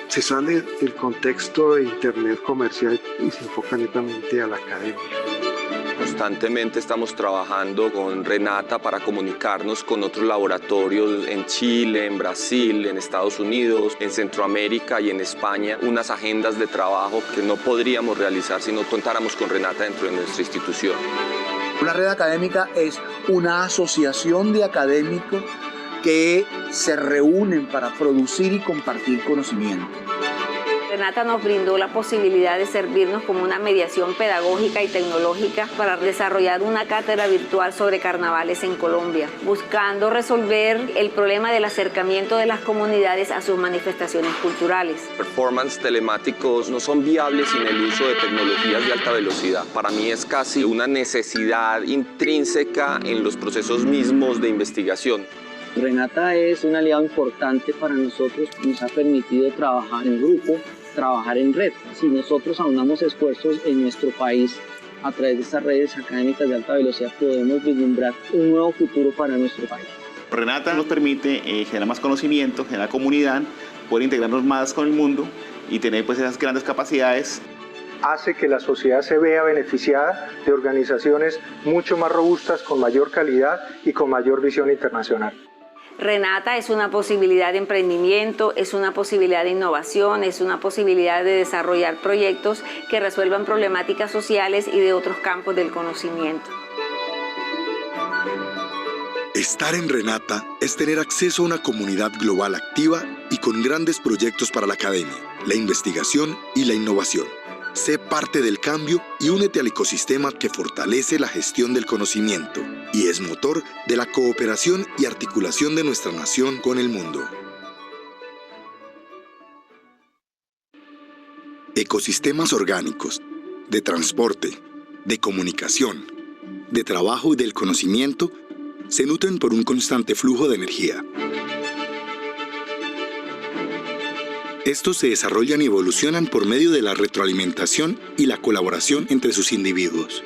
Se sale del contexto de Internet comercial y se enfoca netamente a la academia. Constantemente estamos trabajando con Renata para comunicarnos con otros laboratorios en Chile, en Brasil, en Estados Unidos, en Centroamérica y en España, unas agendas de trabajo que no podríamos realizar si no contáramos con Renata dentro de nuestra institución. La red académica es una asociación de académicos que se reúnen para producir y compartir conocimiento. Renata nos brindó la posibilidad de servirnos como una mediación pedagógica y tecnológica para desarrollar una cátedra virtual sobre carnavales en Colombia, buscando resolver el problema del acercamiento de las comunidades a sus manifestaciones culturales. Performance telemáticos no son viables sin el uso de tecnologías de alta velocidad. Para mí es casi una necesidad intrínseca en los procesos mismos de investigación. Renata es un aliado importante para nosotros, nos ha permitido trabajar en grupo, trabajar en red. Si nosotros aunamos esfuerzos en nuestro país, a través de estas redes académicas de alta velocidad, podemos vislumbrar un nuevo futuro para nuestro país. Renata nos permite generar más conocimiento, generar comunidad, poder integrarnos más con el mundo y tener pues esas grandes capacidades. Hace que la sociedad se vea beneficiada de organizaciones mucho más robustas, con mayor calidad y con mayor visión internacional. Renata es una posibilidad de emprendimiento, es una posibilidad de innovación, es una posibilidad de desarrollar proyectos que resuelvan problemáticas sociales y de otros campos del conocimiento. Estar en Renata es tener acceso a una comunidad global activa y con grandes proyectos para la academia, la investigación y la innovación. Sé parte del cambio y únete al ecosistema que fortalece la gestión del conocimiento y es motor de la cooperación y articulación de nuestra nación con el mundo. Ecosistemas orgánicos, de transporte, de comunicación, de trabajo y del conocimiento se nutren por un constante flujo de energía. Estos se desarrollan y evolucionan por medio de la retroalimentación y la colaboración entre sus individuos.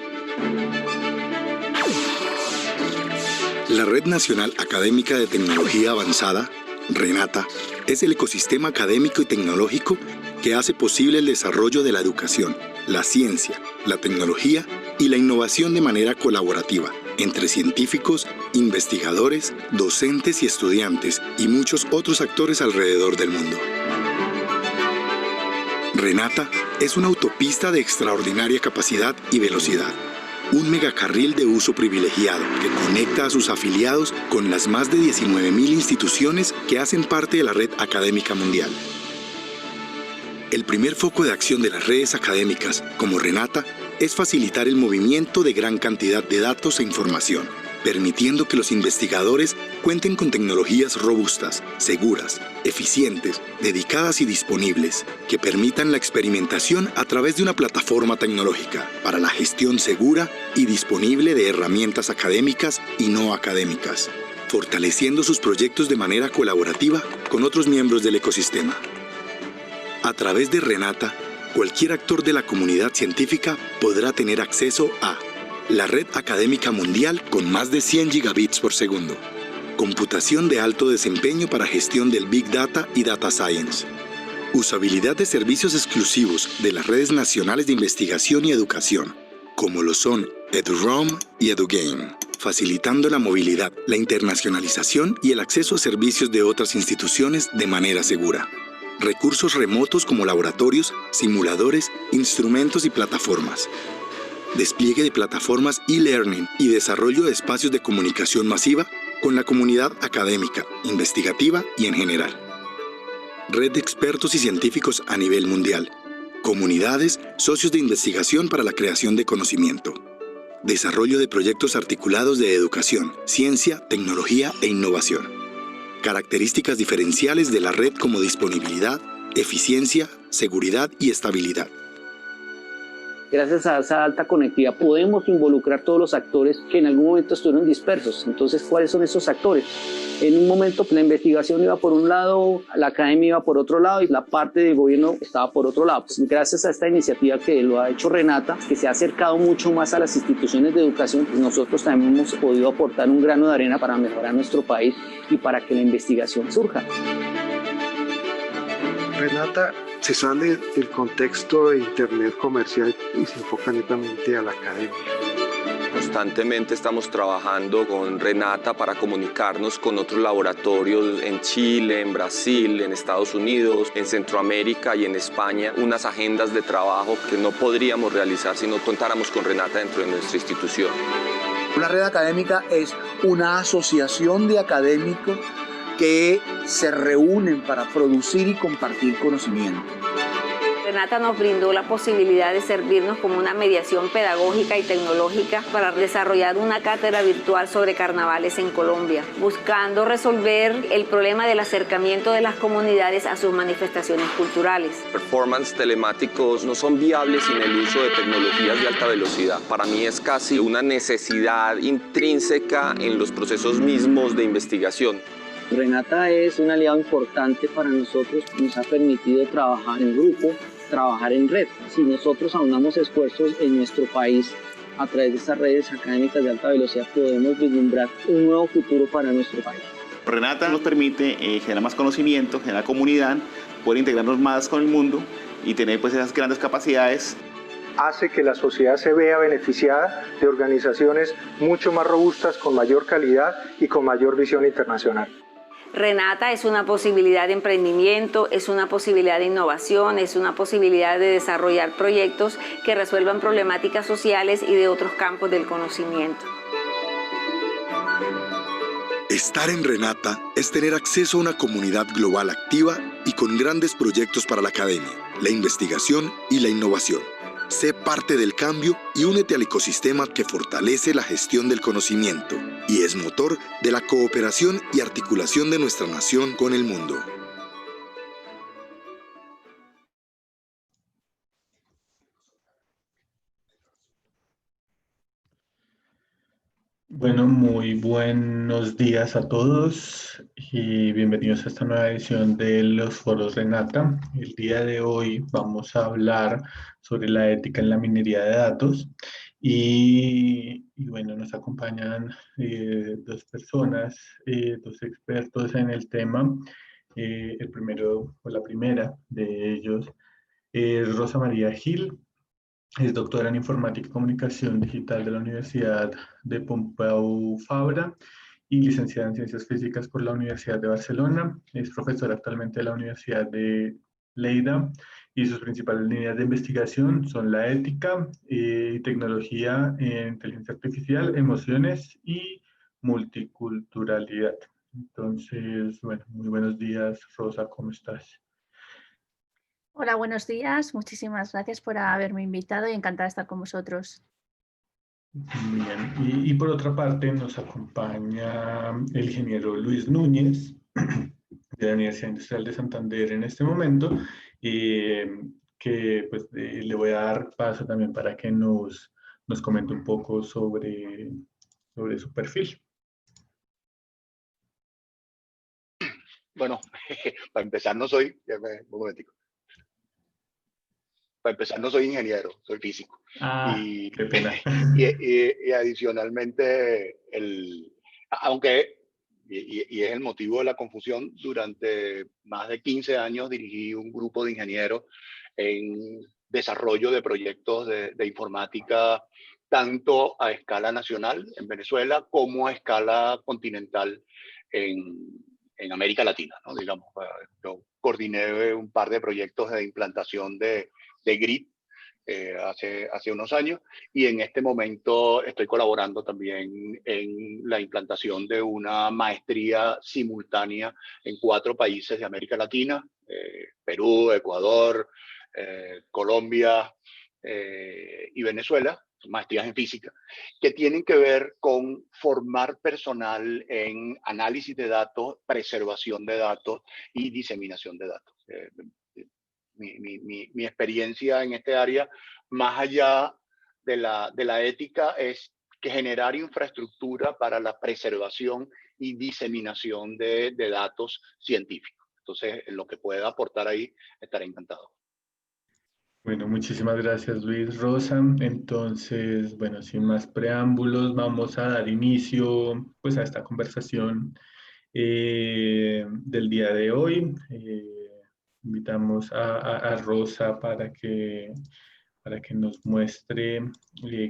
La Red Nacional Académica de Tecnología Avanzada, Renata, es el ecosistema académico y tecnológico que hace posible el desarrollo de la educación, la ciencia, la tecnología y la innovación de manera colaborativa entre científicos, investigadores, docentes y estudiantes y muchos otros actores alrededor del mundo. Renata es una autopista de extraordinaria capacidad y velocidad, un megacarril de uso privilegiado que conecta a sus afiliados con las más de 19.000 instituciones que hacen parte de la red académica mundial. El primer foco de acción de las redes académicas, como Renata, es facilitar el movimiento de gran cantidad de datos e información, permitiendo que los investigadores cuenten con tecnologías robustas, seguras, eficientes, dedicadas y disponibles, que permitan la experimentación a través de una plataforma tecnológica para la gestión segura y disponible de herramientas académicas y no académicas, fortaleciendo sus proyectos de manera colaborativa con otros miembros del ecosistema. A través de Renata, cualquier actor de la comunidad científica podrá tener acceso a la red académica mundial con más de 100 gigabits por segundo. Computación de alto desempeño para gestión del Big Data y Data Science. Usabilidad de servicios exclusivos de las redes nacionales de investigación y educación, como lo son EduRoam y EduGain, facilitando la movilidad, la internacionalización y el acceso a servicios de otras instituciones de manera segura. Recursos remotos como laboratorios, simuladores, instrumentos y plataformas. Despliegue de plataformas e-learning y desarrollo de espacios de comunicación masiva con la comunidad académica, investigativa y en general. Red de expertos y científicos a nivel mundial. Comunidades, socios de investigación para la creación de conocimiento. Desarrollo de proyectos articulados de educación, ciencia, tecnología e innovación. Características diferenciales de la red como disponibilidad, eficiencia, seguridad y estabilidad. Gracias a esa alta conectividad podemos involucrar todos los actores que en algún momento estuvieron dispersos. Entonces, ¿cuáles son esos actores? En un momento la investigación iba por un lado, la academia iba por otro lado y la parte del gobierno estaba por otro lado. Pues gracias a esta iniciativa que lo ha hecho Renata, que se ha acercado mucho más a las instituciones de educación, pues nosotros también hemos podido aportar un grano de arena para mejorar nuestro país y para que la investigación surja. Renata se sale del contexto de Internet comercial y se enfoca netamente a la academia. Constantemente estamos trabajando con Renata para comunicarnos con otros laboratorios en Chile, en Brasil, en Estados Unidos, en Centroamérica y en España, unas agendas de trabajo que no podríamos realizar si no contáramos con Renata dentro de nuestra institución. Una red académica es una asociación de académicos que se reúnen para producir y compartir conocimiento. Renata nos brindó la posibilidad de servirnos como una mediación pedagógica y tecnológica para desarrollar una cátedra virtual sobre carnavales en Colombia, buscando resolver el problema del acercamiento de las comunidades a sus manifestaciones culturales. Performance telemáticos no son viables sin el uso de tecnologías de alta velocidad. Para mí es casi una necesidad intrínseca en los procesos mismos de investigación. Renata es un aliado importante para nosotros, nos ha permitido trabajar en grupo, trabajar en red. Si nosotros aunamos esfuerzos en nuestro país a través de estas redes académicas de alta velocidad, podemos vislumbrar un nuevo futuro para nuestro país. Renata nos permite generar más conocimiento, generar comunidad, poder integrarnos más con el mundo y tener pues esas grandes capacidades. Hace que la sociedad se vea beneficiada de organizaciones mucho más robustas, con mayor calidad y con mayor visión internacional. Renata es una posibilidad de emprendimiento, es una posibilidad de innovación, es una posibilidad de desarrollar proyectos que resuelvan problemáticas sociales y de otros campos del conocimiento. Estar en Renata es tener acceso a una comunidad global activa y con grandes proyectos para la academia, la investigación y la innovación. Sé parte del cambio y únete al ecosistema que fortalece la gestión del conocimiento y es motor de la cooperación y articulación de nuestra nación con el mundo. Bueno, muy buenos días a todos y bienvenidos a esta nueva edición de los Foros Renata. El día de hoy vamos a hablar sobre la ética en la minería de datos y bueno, nos acompañan dos personas, dos expertos en el tema. El primero o la primera de ellos es Rosa María Gil. Es doctora en Informática y Comunicación Digital de la Universidad de Pompeu Fabra y licenciada en Ciencias Físicas por la Universidad de Barcelona. Es profesora actualmente de la Universidad de Lleida y sus principales líneas de investigación son la ética y tecnología en inteligencia artificial, emociones y multiculturalidad. Entonces, bueno, muy buenos días, Rosa, ¿cómo estás? Hola, buenos días. Muchísimas gracias por haberme invitado y encantada de estar con vosotros. Bien, y por otra parte nos acompaña el ingeniero Luis Núñez de la Universidad Industrial de Santander en este momento, que pues, le voy a dar paso también para que nos comente un poco sobre su perfil. Bueno, para empezar no soy, un momentico. Para empezar no soy ingeniero, soy físico. Qué pena. Y adicionalmente, aunque, y es el motivo de la confusión, durante más de 15 años dirigí un grupo de ingenieros en desarrollo de proyectos de informática, tanto a escala nacional en Venezuela como a escala continental en América Latina, ¿no? Digamos, yo coordiné un par de proyectos de implantación de GRID hace unos años y en este momento estoy colaborando también en la implantación de una maestría simultánea en 4 países de América Latina, Perú, Ecuador, Colombia y Venezuela, maestrías en física, que tienen que ver con formar personal en análisis de datos, preservación de datos y diseminación de datos. Mi experiencia en este área, más allá de la ética, es que generar infraestructura para la preservación y diseminación de datos científicos. Entonces, en lo que pueda aportar ahí, estaré encantado. Bueno, muchísimas gracias, Luis. Rosa. Entonces, bueno, sin más preámbulos, vamos a dar inicio pues, a esta conversación del día de hoy. Invitamos a Rosa para que nos muestre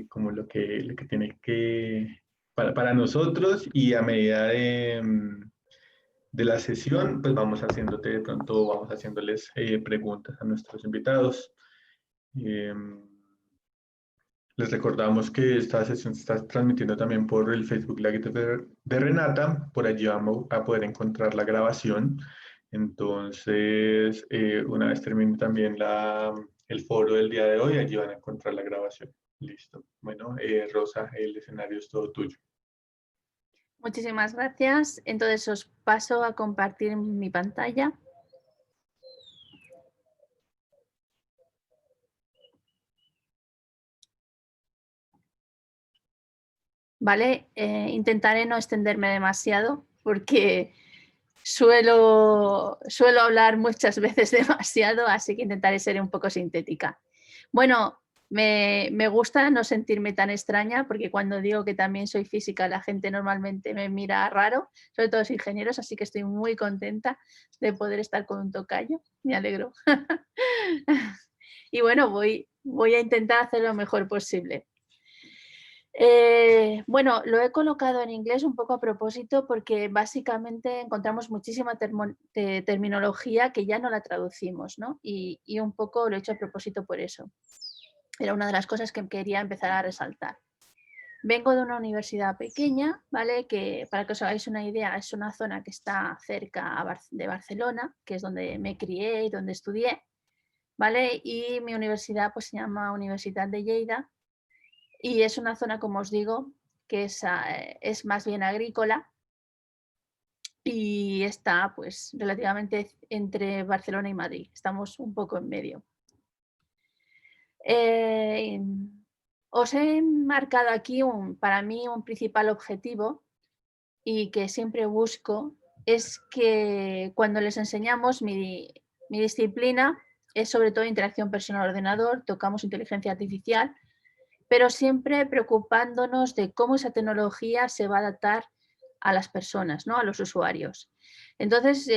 como lo que tiene que, para nosotros, y a medida de la sesión, pues vamos haciéndoles preguntas a nuestros invitados. Les recordamos que esta sesión se está transmitiendo también por el Facebook Live de Renata. Por allí vamos a poder encontrar la grabación. Entonces, una vez termine también el foro del día de hoy, allí van a encontrar la grabación. Listo. Bueno, Rosa, el escenario es todo tuyo. Muchísimas gracias. Entonces os paso a compartir mi pantalla. Vale, intentaré no extenderme demasiado porque suelo hablar muchas veces demasiado, así que intentaré ser un poco sintética. Bueno, me gusta no sentirme tan extraña porque cuando digo que también soy física la gente normalmente me mira raro, sobre todo los ingenieros, así que estoy muy contenta de poder estar con un tocayo, me alegro. Y bueno, voy a intentar hacer lo mejor posible. Bueno, lo he colocado en inglés un poco a propósito porque básicamente encontramos muchísima terminología que ya no la traducimos, ¿no? Y un poco lo he hecho a propósito por eso. Era una de las cosas que quería empezar a resaltar. Vengo de una universidad pequeña, ¿vale? Que para que os hagáis una idea es una zona que está cerca de Barcelona, que es donde me crié y donde estudié, ¿vale? Y mi universidad pues se llama Universitat de Lleida. Y es una zona, como os digo, que es más bien agrícola y está pues relativamente entre Barcelona y Madrid. Estamos un poco en medio. Os he marcado aquí para mí un principal objetivo y que siempre busco es que cuando les enseñamos mi disciplina es sobre todo interacción personal-ordenador, tocamos inteligencia artificial, pero siempre preocupándonos de cómo esa tecnología se va a adaptar a las personas, ¿no? A los usuarios. Entonces,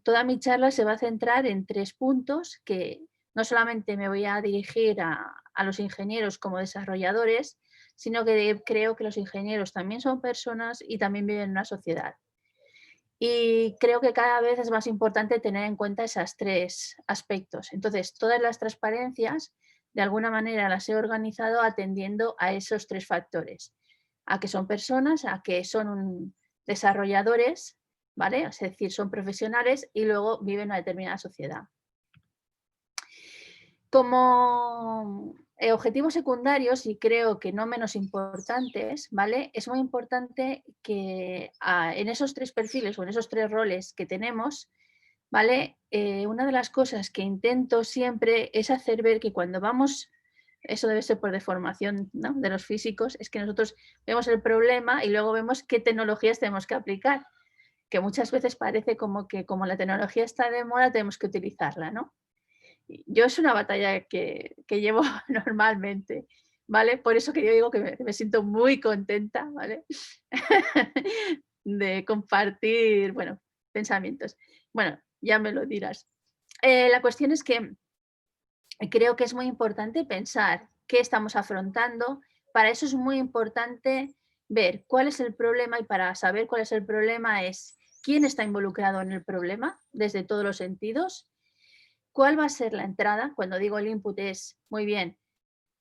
toda mi charla se va a centrar en 3 puntos que no solamente me voy a dirigir a los ingenieros como desarrolladores, sino que creo que los ingenieros también son personas y también viven en una sociedad. Y creo que cada vez es más importante tener en cuenta esos 3 aspectos. Entonces, todas las transparencias de alguna manera las he organizado atendiendo a esos 3 factores, a que son personas, a que son desarrolladores, ¿vale? Es decir, son profesionales y luego viven en una determinada sociedad. Como objetivos secundarios, y creo que no menos importantes, ¿vale? Es muy importante que en esos 3 perfiles o en esos 3 roles que tenemos, ¿vale? Una de las cosas que intento siempre es hacer ver que cuando vamos, eso debe ser por deformación, ¿no? De los físicos, es que nosotros vemos el problema y luego vemos qué tecnologías tenemos que aplicar, que muchas veces parece como que como la tecnología está de moda tenemos que utilizarla, ¿no? Yo es una batalla que llevo normalmente, ¿vale? Por eso que yo digo que me siento muy contenta, ¿vale? De compartir, bueno, pensamientos. Bueno, ya me lo dirás. La cuestión es que creo que es muy importante pensar qué estamos afrontando. Para eso es muy importante ver cuál es el problema y para saber cuál es el problema es quién está involucrado en el problema desde todos los sentidos, cuál va a ser la entrada. Cuando digo el input es, muy bien,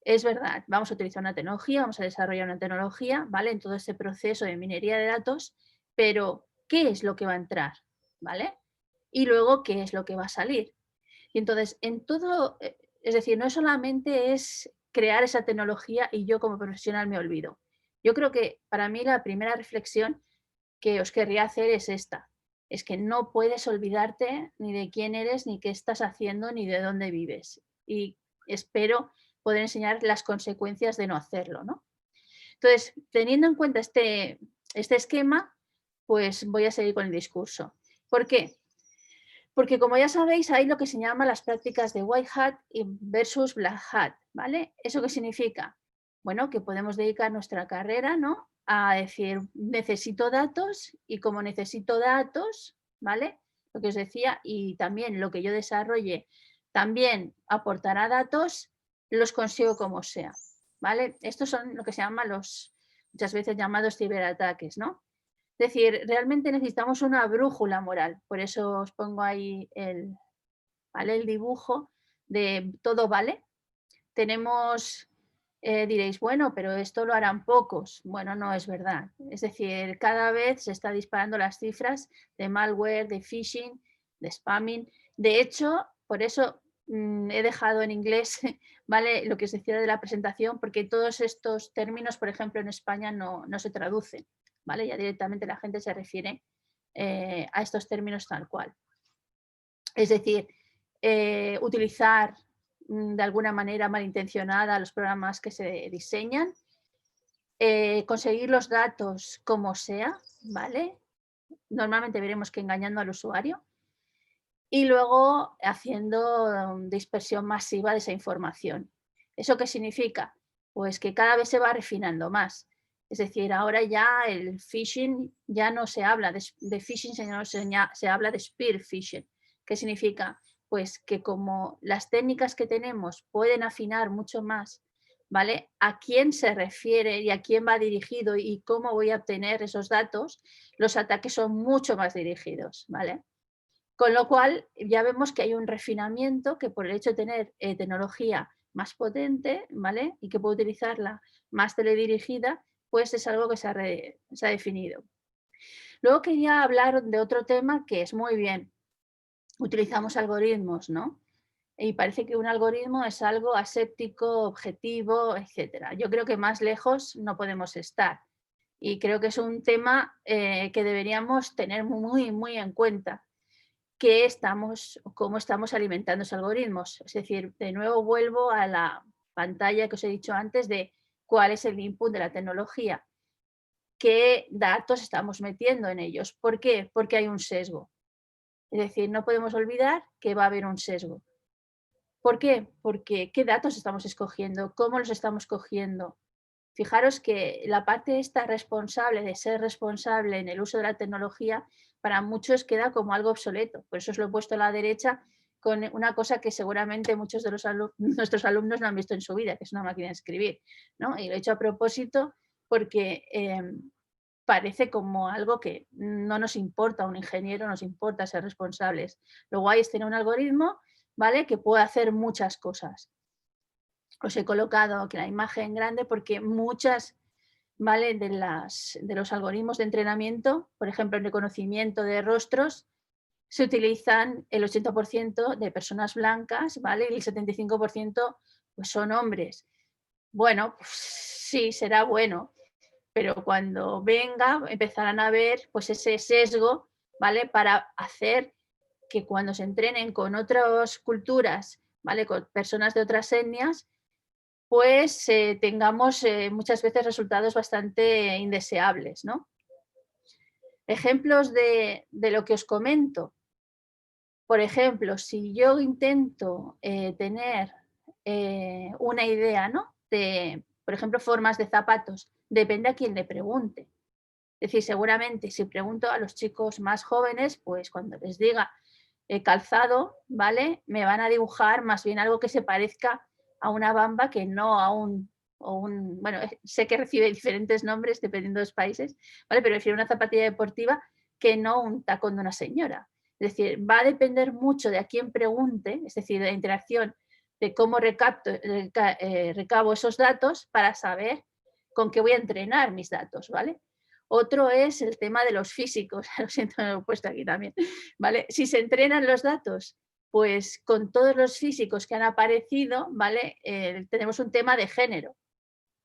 es verdad, vamos a utilizar una tecnología, vamos a desarrollar una tecnología, ¿vale? En todo ese proceso de minería de datos, pero ¿qué es lo que va a entrar? ¿Vale? Y luego, ¿qué es lo que va a salir? Y entonces, en todo, es decir, no solamente es crear esa tecnología y yo como profesional me olvido. Yo creo que para mí la primera reflexión que os querría hacer es esta. Es que no puedes olvidarte ni de quién eres, ni qué estás haciendo, ni de dónde vives. Y espero poder enseñar las consecuencias de no hacerlo, ¿no? Entonces, teniendo en cuenta este esquema, pues voy a seguir con el discurso. ¿Por qué? Porque como ya sabéis, hay lo que se llama las prácticas de White Hat versus Black Hat, ¿vale? ¿Eso qué significa? Bueno, que podemos dedicar nuestra carrera, ¿no? A decir, necesito datos y como necesito datos, ¿vale? lo que os decía, y también lo que yo desarrolle también aportará datos, los consigo como sea, ¿vale? Estos son lo que se llama muchas veces llamados ciberataques, ¿no? Es decir, realmente necesitamos una brújula moral, por eso os pongo ahí el dibujo de todo vale. Tenemos, diréis, bueno, pero esto lo harán pocos. Bueno, no es verdad. Es decir, cada vez se está disparando las cifras de malware, de phishing, de spamming. De hecho, por eso he dejado en inglés, ¿vale?, lo que os decía de la presentación, porque todos estos términos, por ejemplo, en España no se traducen, ¿vale? Ya directamente la gente se refiere a estos términos tal cual. Es decir, utilizar de alguna manera malintencionada los programas que se diseñan, conseguir los datos como sea, ¿vale? Normalmente veremos que engañando al usuario y luego haciendo dispersión masiva de esa información. ¿Eso qué significa? Pues que cada vez se va refinando más. Es decir, ahora ya el phishing ya no se habla de phishing, sino se habla de spear phishing. ¿Qué significa? Pues que como las técnicas que tenemos pueden afinar mucho más, ¿vale?, a quién se refiere y a quién va dirigido y cómo voy a obtener esos datos, los ataques son mucho más dirigidos, ¿vale? Con lo cual ya vemos que hay un refinamiento que por el hecho de tener tecnología más potente, ¿vale?, y que puedo utilizarla más teledirigida, pues es algo que se ha definido. Luego quería hablar de otro tema que es muy bien. Utilizamos algoritmos, ¿no? Y parece que un algoritmo es algo aséptico, objetivo, etc. Yo creo que más lejos no podemos estar. Y creo que es un tema que deberíamos tener muy, muy en cuenta. Cómo estamos alimentando esos algoritmos. Es decir, de nuevo vuelvo a la pantalla que os he dicho antes de cuál es el input de la tecnología. ¿Qué datos estamos metiendo en ellos? ¿Por qué? Porque hay un sesgo. Es decir, no podemos olvidar que va a haber un sesgo. ¿Por qué? Porque ¿qué datos estamos escogiendo? ¿Cómo los estamos cogiendo? Fijaros que la parte esta responsable de ser responsable en el uso de la tecnología para muchos queda como algo obsoleto. Por eso os lo he puesto a la derecha con una cosa que seguramente muchos de nuestros alumnos no han visto en su vida, que es una máquina de escribir, ¿no? Y lo he hecho a propósito porque parece como algo que no nos importa a un ingeniero, nos importa ser responsables. Lo guay es tener un algoritmo, ¿vale?, que puede hacer muchas cosas. Os he colocado aquí la imagen grande porque muchas, ¿vale?, de los algoritmos de entrenamiento, por ejemplo, en reconocimiento de rostros, se utilizan el 80% de personas blancas, ¿vale?, y el 75% pues son hombres. Bueno, pues sí, será bueno, pero cuando venga empezarán a ver pues ese sesgo, ¿vale?, para hacer que cuando se entrenen con otras culturas, ¿vale?, con personas de otras etnias, pues tengamos muchas veces resultados bastante indeseables, ¿no? Ejemplos de lo que os comento. Por ejemplo, si yo intento tener una idea, ¿no?, de, por ejemplo, formas de zapatos, depende a quién le pregunte. Es decir, seguramente si pregunto a los chicos más jóvenes, pues cuando les diga calzado, ¿vale?, me van a dibujar más bien algo que se parezca a una bamba que no a bueno, sé que recibe diferentes nombres dependiendo de los países, ¿vale?, pero prefiero una zapatilla deportiva que no un tacón de una señora. Es decir, va a depender mucho de a quién pregunte, es decir, de la interacción, de cómo recabo esos datos para saber con qué voy a entrenar mis datos, ¿vale? Otro es el tema de los físicos, lo siento, me lo he puesto aquí también, ¿vale? Si se entrenan los datos, pues con todos los físicos que han aparecido, ¿vale?, tenemos un tema de género.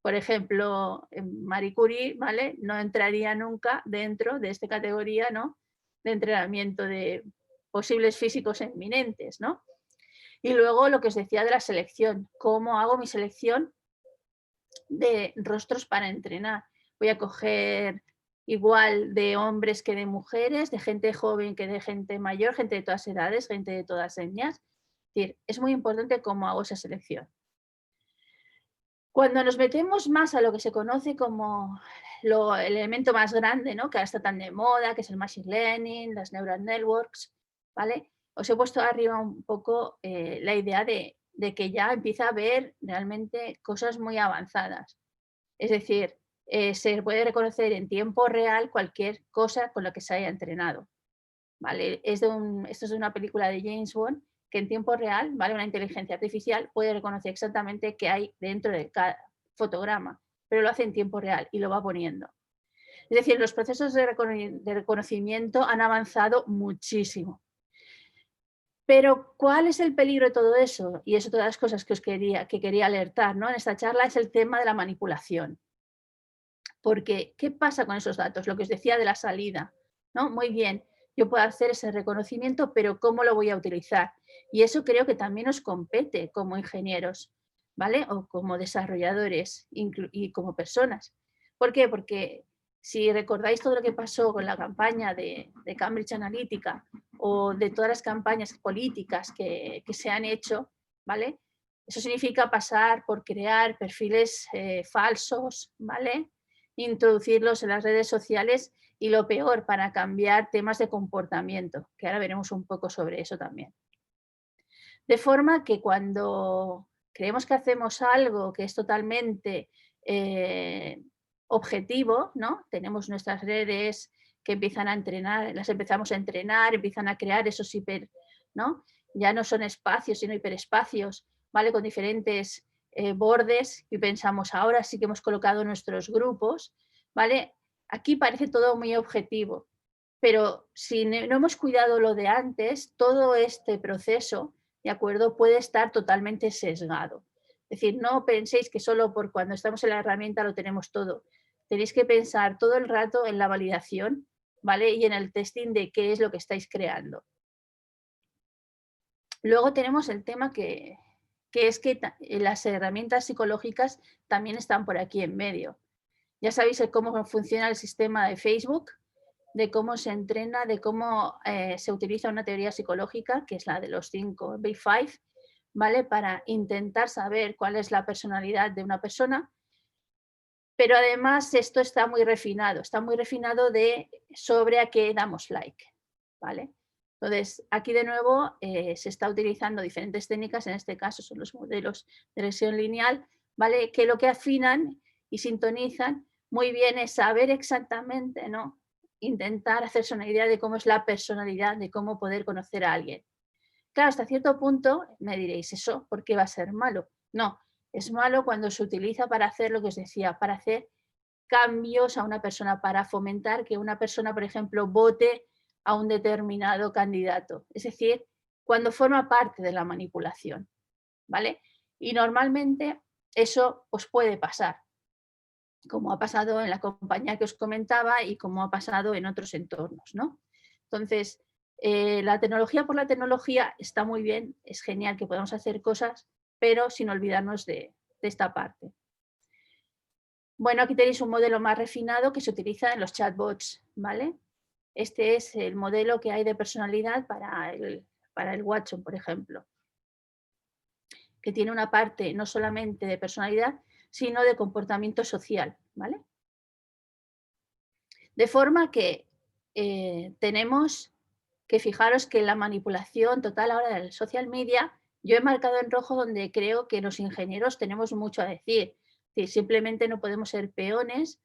Por ejemplo, Marie Curie, ¿vale?, no entraría nunca dentro de esta categoría, ¿no?, de entrenamiento de posibles físicos eminentes, ¿no? Y luego lo que os decía de la selección, ¿cómo hago mi selección de rostros para entrenar? Voy a coger igual de hombres que de mujeres, de gente joven que de gente mayor, gente de todas edades, gente de todas etnias. Es decir, es muy importante cómo hago esa selección. Cuando nos metemos más a lo que se conoce como el elemento más grande, ¿no?, que ahora está tan de moda, que es el machine learning, las neural networks, ¿vale? Os he puesto arriba un poco la idea de que ya empieza a haber realmente cosas muy avanzadas. Es decir, se puede reconocer en tiempo real cualquier cosa con la que se haya entrenado, ¿vale? Esto es de una película de James Bond, que en tiempo real, ¿vale? Una inteligencia artificial puede reconocer exactamente qué hay dentro de cada fotograma, pero lo hace en tiempo real y lo va poniendo. Es decir, los procesos de reconocimiento han avanzado muchísimo. Pero, ¿cuál es el peligro de todo eso? Y eso, todas las cosas que quería alertar, ¿no? En esta charla, es el tema de la manipulación. Porque, ¿qué pasa con esos datos? Lo que os decía de la salida, ¿no? Muy bien, yo puedo hacer ese reconocimiento, pero ¿cómo lo voy a utilizar? Y eso creo que también os compete como ingenieros, ¿vale? O como desarrolladores y como personas. ¿Por qué? Porque si recordáis todo lo que pasó con la campaña de Cambridge Analytica o de todas las campañas políticas que se han hecho, ¿vale? Eso significa pasar por crear perfiles falsos, ¿vale? Introducirlos en las redes sociales y, lo peor, para cambiar temas de comportamiento, que ahora veremos un poco sobre eso también. De forma que cuando creemos que hacemos algo que es totalmente objetivo, ¿no? Tenemos nuestras redes que empiezan a entrenar, las empezamos a entrenar, empiezan a crear esos ¿no? Ya no son espacios, sino hiperespacios, ¿vale? Con diferentes bordes, y pensamos, ahora sí que hemos colocado nuestros grupos, ¿vale? Aquí parece todo muy objetivo, pero si no hemos cuidado lo de antes, todo este proceso, ¿de acuerdo?, puede estar totalmente sesgado. Es decir, no penséis que solo por cuando estamos en la herramienta lo tenemos todo. Tenéis que pensar todo el rato en la validación, ¿vale? Y en el testing de qué es lo que estáis creando. Luego tenemos el tema que es que las herramientas psicológicas también están por aquí en medio. Ya sabéis cómo funciona el sistema de Facebook, de cómo se entrena, de cómo se utiliza una teoría psicológica, que es la de los 5 Big Five, ¿vale? Para intentar saber cuál es la personalidad de una persona. Pero además esto está muy refinado sobre a qué damos like, ¿vale? Entonces, aquí de nuevo se está utilizando diferentes técnicas, en este caso son los modelos de regresión lineal, ¿vale? Que lo que afinan y sintonizan muy bien es saber exactamente, ¿no? Intentar hacerse una idea de cómo es la personalidad, de cómo poder conocer a alguien. Claro, hasta cierto punto me diréis, ¿eso por qué va a ser malo? No, es malo cuando se utiliza para hacer lo que os decía, para hacer cambios a una persona, para fomentar que una persona, por ejemplo, vote a un determinado candidato. Es decir, cuando forma parte de la manipulación, ¿vale? Y normalmente eso os puede pasar, como ha pasado en la compañía que os comentaba y como ha pasado en otros entornos, ¿no? Entonces, la tecnología por la tecnología está muy bien, es genial que podamos hacer cosas, pero sin olvidarnos de esta parte. Bueno, aquí tenéis un modelo más refinado que se utiliza en los chatbots, ¿vale? Este es el modelo que hay de personalidad para el Watson, por ejemplo, que tiene una parte no solamente de personalidad, sino de comportamiento social, ¿vale? De forma que tenemos que fijaros que la manipulación total ahora del social media, yo he marcado en rojo donde creo que los ingenieros tenemos mucho a decir. Simplemente no podemos ser peones,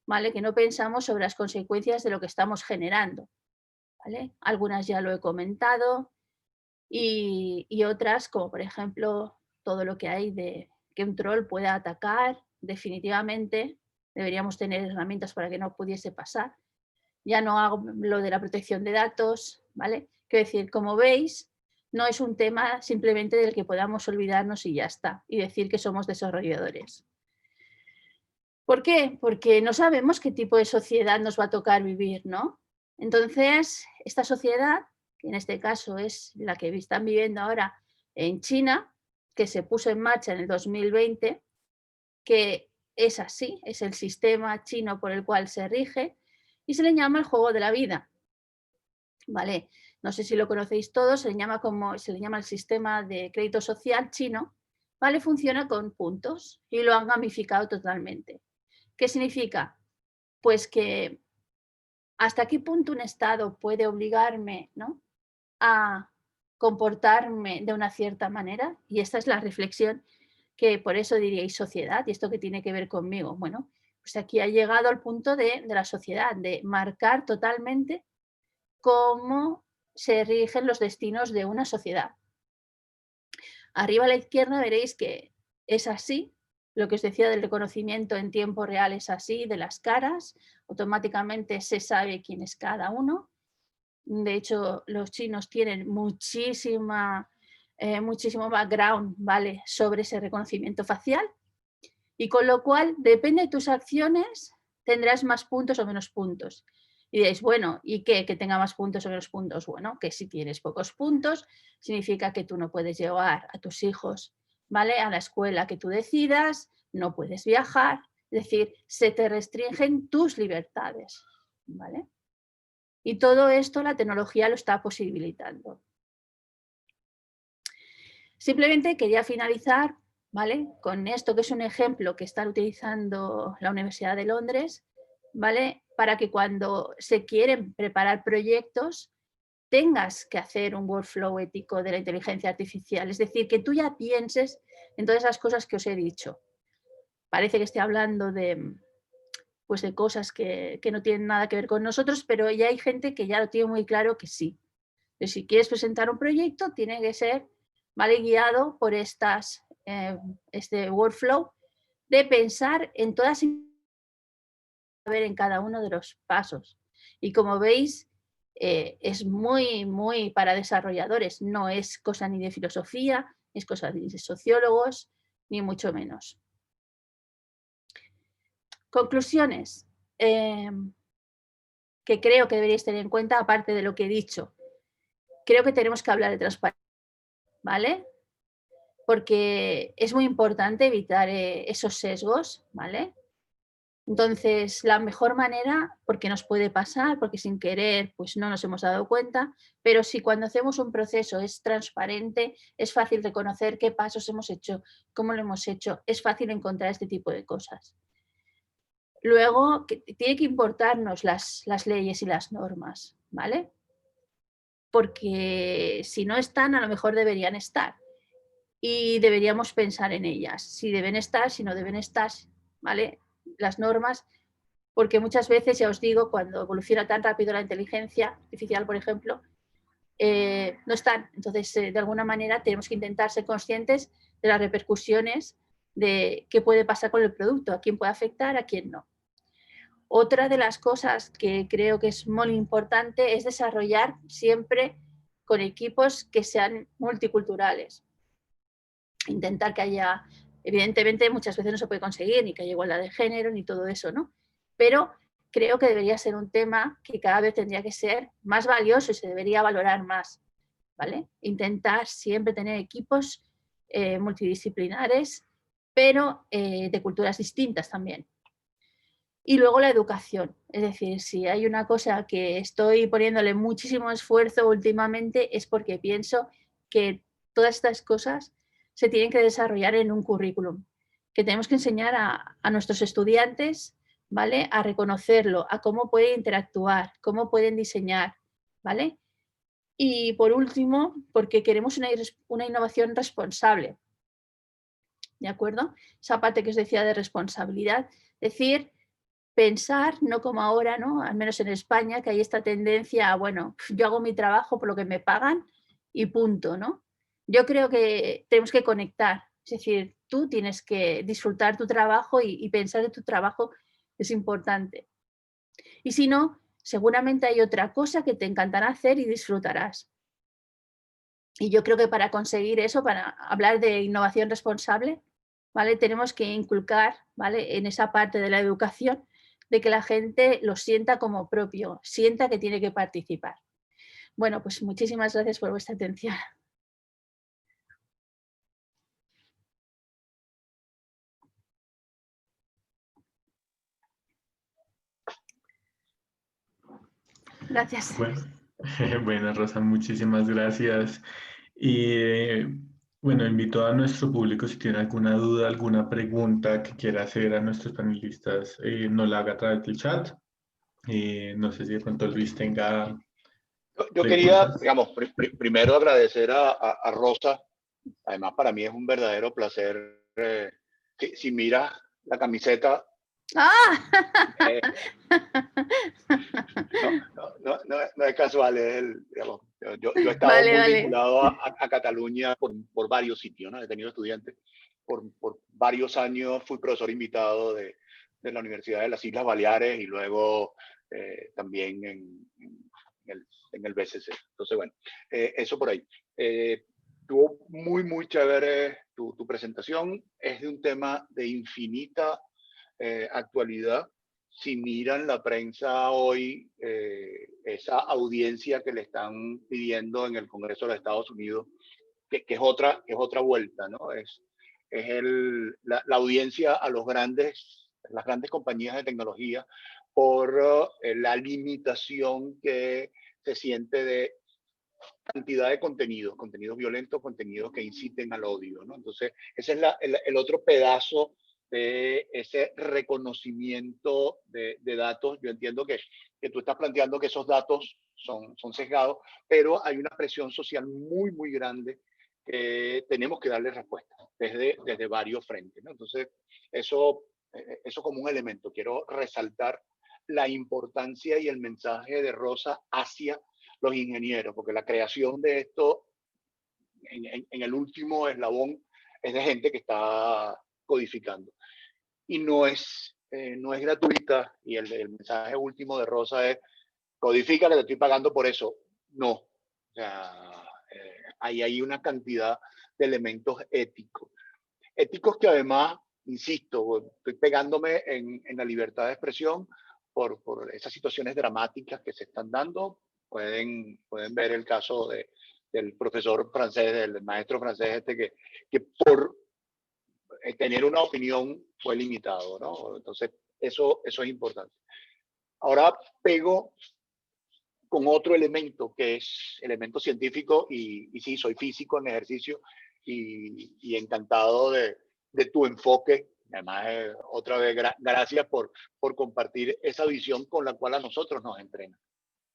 ¿vale? Que no pensamos sobre las consecuencias de lo que estamos generando, ¿vale? Algunas ya lo he comentado y otras, como por ejemplo todo lo que hay de que un troll pueda atacar, definitivamente deberíamos tener herramientas para que no pudiese pasar. Ya no hago lo de la protección de datos, ¿vale? Quiero decir, como veis, no es un tema simplemente del que podamos olvidarnos y ya está, y decir que somos desarrolladores. ¿Por qué? Porque no sabemos qué tipo de sociedad nos va a tocar vivir, ¿no? Entonces, esta sociedad, que en este caso es la que están viviendo ahora en China, que se puso en marcha en el 2020, que es así, es el sistema chino por el cual se rige, y se le llama el juego de la vida, ¿vale? No sé si lo conocéis todos, se le llama el sistema de crédito social chino, ¿vale? Funciona con puntos y lo han gamificado totalmente. ¿Qué significa? Pues que hasta qué punto un Estado puede obligarme, ¿no?, a comportarme de una cierta manera? Y esta es la reflexión que por eso diríais sociedad, y esto que tiene que ver conmigo. Bueno, pues aquí ha llegado al punto de la sociedad, de marcar totalmente cómo se rigen los destinos de una sociedad. Arriba a la izquierda veréis que es así, lo que os decía del reconocimiento en tiempo real es así, de las caras, automáticamente se sabe quién es cada uno. De hecho, los chinos tienen muchísimo background, ¿vale?, sobre ese reconocimiento facial, y con lo cual, depende de tus acciones, tendrás más puntos o menos puntos. Y diréis, bueno, ¿y qué? Que tenga más puntos o menos puntos. Bueno, que si tienes pocos puntos, significa que tú no puedes llevar a tus hijos, ¿vale?, a la escuela que tú decidas, no puedes viajar, es decir, se te restringen tus libertades, ¿vale? Y todo esto la tecnología lo está posibilitando. Simplemente quería finalizar, ¿vale?, con esto, que es un ejemplo que está utilizando la Universidad de Londres, ¿vale?, para que cuando se quieren preparar proyectos tengas que hacer un workflow ético de la inteligencia artificial. Es decir, que tú ya pienses en todas esas cosas que os he dicho. Parece que estoy hablando de cosas que no tienen nada que ver con nosotros, pero ya hay gente que ya lo tiene muy claro que sí. Entonces, si quieres presentar un proyecto, tiene que ser, ¿vale?, guiado por este workflow de pensar en todas en cada uno de los pasos. Y como veis, es muy para desarrolladores, no es cosa ni de filosofía, es cosa ni de sociólogos, ni mucho menos. Conclusiones que creo que deberíais tener en cuenta, aparte de lo que he dicho. Creo que tenemos que hablar de transparencia, ¿vale? Porque es muy importante evitar esos sesgos, ¿vale? Entonces, la mejor manera, porque nos puede pasar, porque sin querer pues no nos hemos dado cuenta, pero si cuando hacemos un proceso es transparente, es fácil reconocer qué pasos hemos hecho, cómo lo hemos hecho, es fácil encontrar este tipo de cosas. Luego, tiene que importarnos las leyes y las normas, ¿vale? Porque si no están, a lo mejor deberían estar. Y deberíamos pensar en ellas, si deben estar, si no deben estar, ¿vale?, las normas, porque muchas veces, ya os digo, cuando evoluciona tan rápido la inteligencia artificial, por ejemplo, no están. Entonces, de alguna manera, tenemos que intentar ser conscientes de las repercusiones de qué puede pasar con el producto, a quién puede afectar, a quién no. Otra de las cosas que creo que es muy importante es desarrollar siempre con equipos que sean multiculturales. Intentar que haya, evidentemente muchas veces no se puede conseguir ni que haya igualdad de género ni todo eso, ¿no? Pero creo que debería ser un tema que cada vez tendría que ser más valioso y se debería valorar más, ¿vale? Intentar siempre tener equipos multidisciplinares, pero de culturas distintas también. Y luego la educación, es decir, si hay una cosa que estoy poniéndole muchísimo esfuerzo últimamente es porque pienso que todas estas cosas se tienen que desarrollar en un currículum, que tenemos que enseñar a nuestros estudiantes, ¿vale?, a reconocerlo, a cómo pueden interactuar, cómo pueden diseñar, ¿vale? Y por último, porque queremos una innovación responsable, ¿de acuerdo? Esa parte que os decía de responsabilidad, es decir, pensar, no como ahora, ¿no?, al menos en España, que hay esta tendencia a, bueno, yo hago mi trabajo por lo que me pagan y punto, ¿no? Yo creo que tenemos que conectar, es decir, tú tienes que disfrutar tu trabajo y pensar que tu trabajo es importante. Y si no, seguramente hay otra cosa que te encantará hacer y disfrutarás. Y yo creo que para conseguir eso, para hablar de innovación responsable, ¿vale?, tenemos que inculcar, ¿vale?, en esa parte de la educación, de que la gente lo sienta como propio, sienta que tiene que participar. Bueno, pues muchísimas gracias por vuestra atención. Gracias. Bueno, Rosa, muchísimas gracias. Y bueno, invito a nuestro público, si tiene alguna duda, alguna pregunta que quiera hacer a nuestros panelistas, nos la haga a través del chat. No sé si de pronto Luis tenga Yo quería, digamos, primero agradecer a Rosa. Además, para mí es un verdadero placer. Si miras la camiseta, no es casual. Digamos, yo he estado muy vinculado a Cataluña por varios sitios, ¿no? He tenido estudiantes por varios años. Fui profesor invitado de la Universidad de las Islas Baleares y luego también en el BCC. Entonces, bueno, eso por ahí. Estuvo muy chévere tu presentación. Es de un tema de infinita actualidad. Si miran la prensa hoy, esa audiencia que le están pidiendo en el Congreso de los Estados Unidos, que es otra vuelta, ¿no? Es la audiencia a las grandes compañías de tecnología por la limitación que se siente de cantidad de contenidos violentos, contenidos que inciten al odio, ¿no? Entonces, ese es el otro pedazo de ese reconocimiento de datos. Yo entiendo que tú estás planteando que esos datos son sesgados, pero hay una presión social muy grande que tenemos que darle respuesta desde varios frentes, ¿no? Entonces, eso como un elemento. Quiero resaltar la importancia y el mensaje de Rosa hacia los ingenieros, porque la creación de esto en el último eslabón es de gente que está codificando. Y no es gratuita, y el mensaje último de Rosa es: codifica, que te estoy pagando por eso. No. O sea, ahí hay una cantidad de elementos éticos que además, insisto, estoy pegándome en la libertad de expresión por esas situaciones dramáticas que se están dando. Pueden ver el caso del profesor francés, del maestro francés que por tener una opinión fue limitado, ¿no? Entonces, eso es importante. Ahora pego con otro elemento, que es elemento científico, y sí, soy físico en ejercicio, y encantado de tu enfoque. Además, otra vez, gracias por compartir esa visión con la cual a nosotros nos entrenan.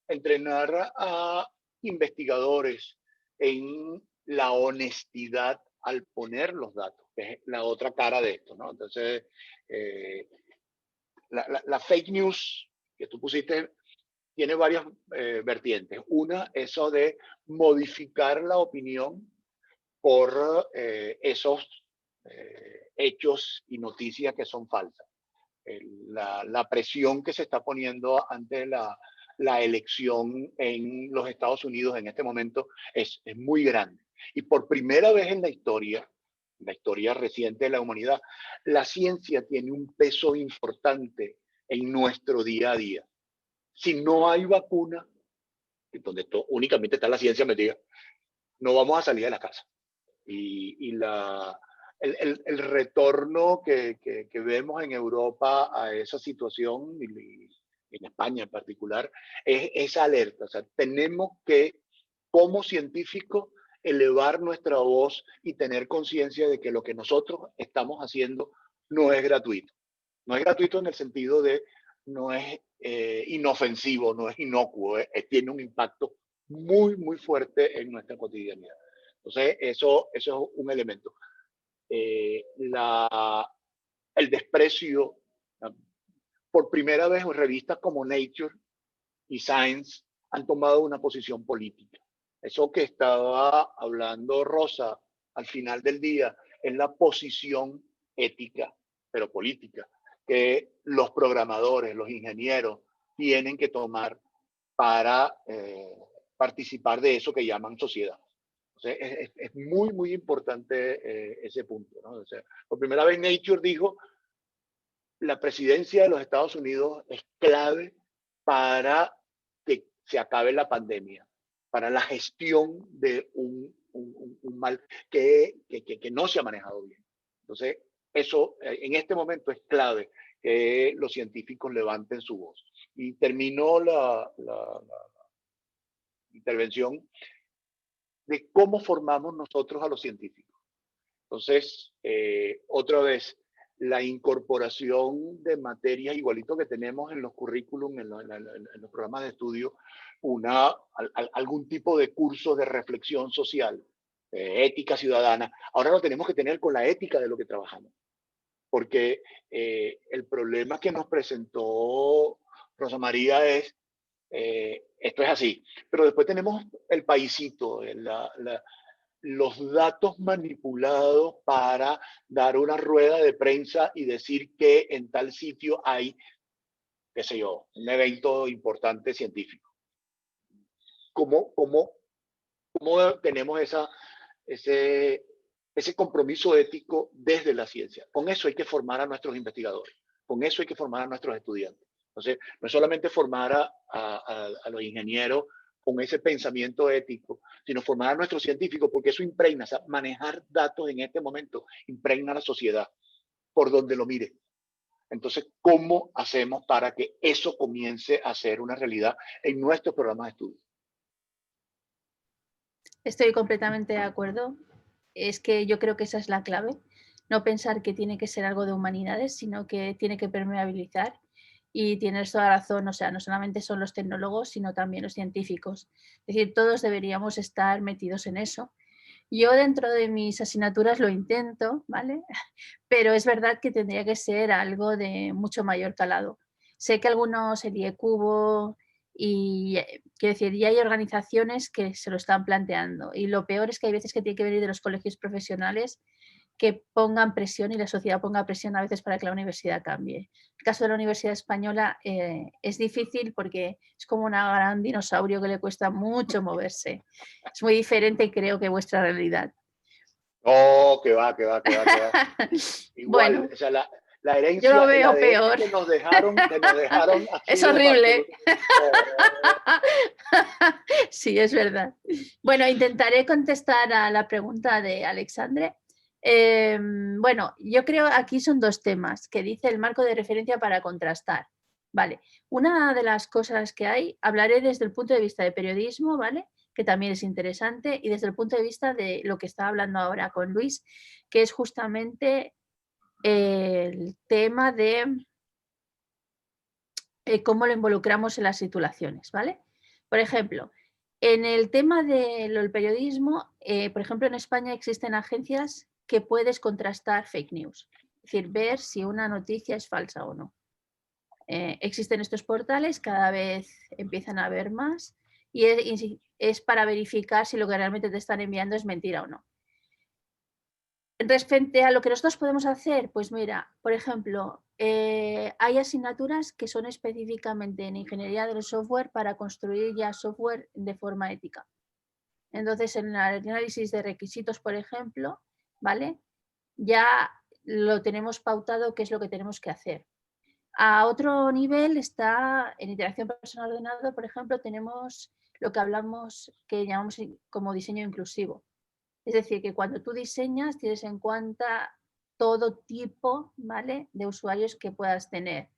Entrenar a investigadores en la honestidad al poner los datos, que es la otra cara de esto, ¿no? Entonces, la fake news que tú pusiste tiene varias vertientes. Una, eso de modificar la opinión por esos hechos y noticias que son falsas. La presión que se está poniendo ante la elección en los Estados Unidos en este momento es muy grande. Y por primera vez en la historia reciente de la humanidad, la ciencia tiene un peso importante en nuestro día a día. Si no hay vacuna, donde únicamente está la ciencia metida, no vamos a salir de la casa. Y el retorno que vemos en Europa a esa situación, y en España en particular, es esa alerta. O sea, tenemos que, como científicos, elevar nuestra voz y tener conciencia de que lo que nosotros estamos haciendo no es gratuito. No es gratuito en el sentido de no es inofensivo, no es inocuo, tiene un impacto muy fuerte en nuestra cotidianidad. Entonces, eso es un elemento. El desprecio. Por primera vez, revistas como Nature y Science han tomado una posición política. Eso que estaba hablando Rosa al final del día es la posición ética, pero política, que los programadores, los ingenieros tienen que tomar para participar de eso que llaman sociedad. O sea, es muy importante ese punto, ¿no? O sea, por primera vez Nature dijo: la presidencia de los Estados Unidos es clave para que se acabe la pandemia, para la gestión de un mal que no se ha manejado bien. Entonces, eso en este momento es clave, que los científicos levanten su voz. Y terminó la intervención de cómo formamos nosotros a los científicos. Entonces, otra vez, la incorporación de materias igualito que tenemos en los currículum, en los programas de estudio, algún tipo de curso de reflexión social, ética ciudadana. Ahora lo tenemos que tener con la ética de lo que trabajamos. Porque el problema que nos presentó Rosa María es, esto es así, pero después tenemos el paisito, los datos manipulados para dar una rueda de prensa y decir que en tal sitio hay, qué sé yo, un evento importante científico. ¿Cómo tenemos ese compromiso ético desde la ciencia? Con eso hay que formar a nuestros investigadores, con eso hay que formar a nuestros estudiantes. Entonces, no es solamente formar a los ingenieros con ese pensamiento ético, sino formar a nuestros científicos, porque eso impregna, o sea, manejar datos en este momento impregna a la sociedad por donde lo mire. Entonces, ¿cómo hacemos para que eso comience a ser una realidad en nuestros programas de estudio? Estoy completamente de acuerdo. Es que yo creo que esa es la clave. No pensar que tiene que ser algo de humanidades, sino que tiene que permeabilizar. Y tienes toda la razón, o sea, no solamente son los tecnólogos, sino también los científicos. Es decir, todos deberíamos estar metidos en eso. Yo dentro de mis asignaturas lo intento, ¿vale? Pero es verdad que tendría que ser algo de mucho mayor calado. Sé que algunos, el IECubo, y quiero decir, ya hay organizaciones que se lo están planteando. Y lo peor es que hay veces que tiene que venir de los colegios profesionales que pongan presión y la sociedad ponga presión a veces para que la universidad cambie. El caso de la Universidad Española es difícil porque es como un gran dinosaurio que le cuesta mucho moverse. Es muy diferente, creo, que vuestra realidad. Oh, que va. Igual, Bueno, o sea, la herencia, yo lo veo el ADN peor. que nos dejaron Es horrible. Sí, es verdad. Bueno, intentaré contestar a la pregunta de Alexandre. Bueno, yo creo aquí son dos temas que dice el marco de referencia para contrastar. Vale, una de las cosas que hay, hablaré desde el punto de vista de periodismo, ¿vale? Que también es interesante, y desde el punto de vista de lo que está hablando ahora con Luis, que es justamente el tema de cómo lo involucramos en las titulaciones, ¿vale? Por ejemplo, en el tema del periodismo, por ejemplo, en España existen agencias que puedes contrastar fake news, es decir, ver si una noticia es falsa o no. Existen estos portales, cada vez empiezan a haber más, y es para verificar si lo que realmente te están enviando es mentira o no. Respecto a lo que nosotros podemos hacer, pues mira, por ejemplo, hay asignaturas que son específicamente en ingeniería del software para construir ya software de forma ética. Entonces, en el análisis de requisitos, por ejemplo, ¿vale? Ya lo tenemos pautado qué es lo que tenemos que hacer. A otro nivel está en interacción persona-ordenador, por ejemplo, tenemos lo que hablamos, que llamamos como diseño inclusivo. Es decir, que cuando tú diseñas tienes en cuenta todo tipo, ¿vale?, de usuarios que puedas tener.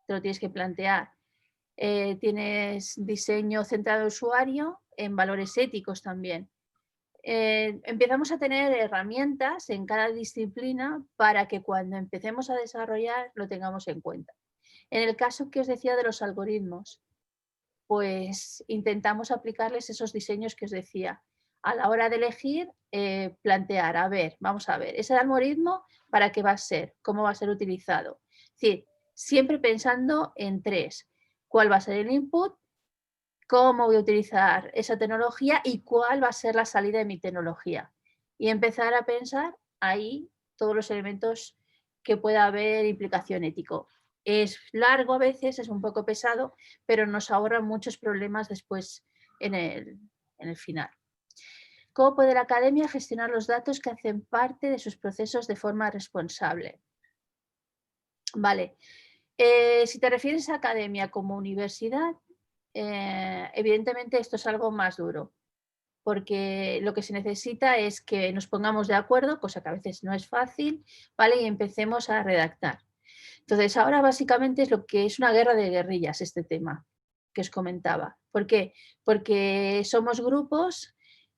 Te lo tienes que plantear. Tienes diseño centrado en usuario, en valores éticos también. Empezamos a tener herramientas en cada disciplina para que cuando empecemos a desarrollar lo tengamos en cuenta. En el caso que os decía de los algoritmos, pues intentamos aplicarles esos diseños que os decía. A la hora de elegir, plantear, a ver, vamos a ver, ese algoritmo, ¿para qué va a ser? ¿Cómo va a ser utilizado? Es decir, siempre pensando en tres. ¿Cuál va a ser el input? ¿Cómo voy a utilizar esa tecnología? ¿Y cuál va a ser la salida de mi tecnología? Y empezar a pensar ahí todos los elementos que pueda haber implicación ético. Es largo a veces, es un poco pesado, pero nos ahorra muchos problemas después en el final. ¿Cómo puede la academia gestionar los datos que hacen parte de sus procesos de forma responsable? Vale. Si te refieres a academia como universidad, evidentemente esto es algo más duro, porque lo que se necesita es que nos pongamos de acuerdo, cosa que a veces no es fácil, ¿vale? Y empecemos a redactar. Entonces, ahora básicamente es lo que es una guerra de guerrillas este tema que os comentaba. ¿Por qué? Porque somos grupos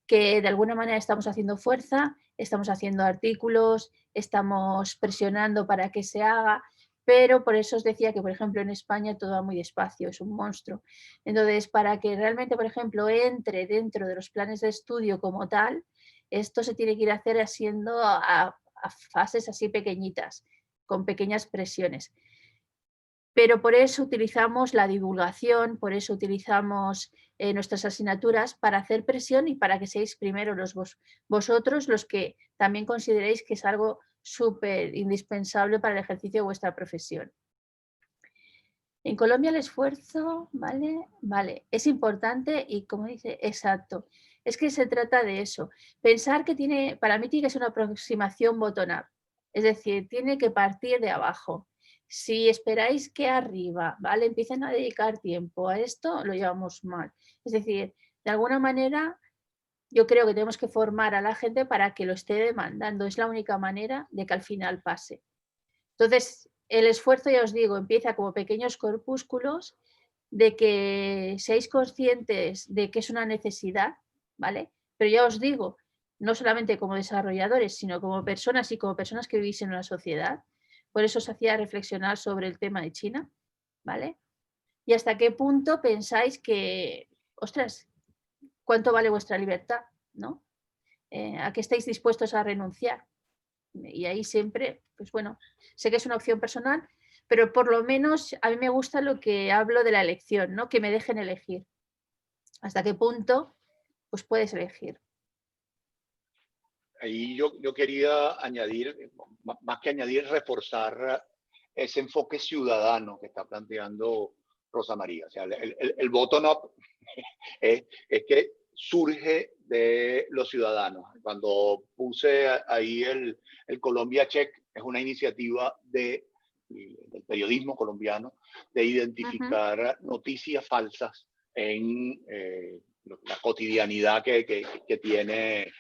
que de alguna manera estamos haciendo fuerza, estamos haciendo artículos, estamos presionando para que se haga, pero por eso os decía que, por ejemplo, en España todo va muy despacio, es un monstruo. Entonces, para que realmente, por ejemplo, entre dentro de los planes de estudio como tal, esto se tiene que ir haciendo a fases así pequeñitas, con pequeñas presiones. Pero por eso utilizamos la divulgación, por eso utilizamos nuestras asignaturas para hacer presión y para que seáis primero vosotros los que también consideréis que es algo súper indispensable para el ejercicio de vuestra profesión. En Colombia el esfuerzo, ¿vale? Es importante y como dice, exacto. Es que se trata de eso. Pensar que para mí tiene que ser una aproximación bottom-up. Es decir, tiene que partir de abajo. Si esperáis que arriba, ¿vale? Empiecen a dedicar tiempo a esto, lo llevamos mal. Es decir, de alguna manera yo creo que tenemos que formar a la gente para que lo esté demandando. Es la única manera de que al final pase. Entonces, el esfuerzo, ya os digo, empieza como pequeños corpúsculos de que seáis conscientes de que es una necesidad, ¿vale? Pero ya os digo, no solamente como desarrolladores, sino como personas y como personas que vivís en una sociedad. Por eso os hacía reflexionar sobre el tema de China, ¿vale? Y hasta qué punto pensáis que, ostras, ¿cuánto vale vuestra libertad? ¿No? ¿A qué estáis dispuestos a renunciar? Y ahí siempre, pues bueno, sé que es una opción personal, pero por lo menos a mí me gusta lo que hablo de la elección, ¿no? Que me dejen elegir. ¿Hasta qué punto pues puedes elegir? Ahí yo quería añadir, más que añadir, reforzar ese enfoque ciudadano que está planteando Rosa María. O sea, el bottom-up es que surge de los ciudadanos. Cuando puse ahí el Colombia Check, es una iniciativa del periodismo colombiano de identificar noticias falsas en la cotidianidad que tiene,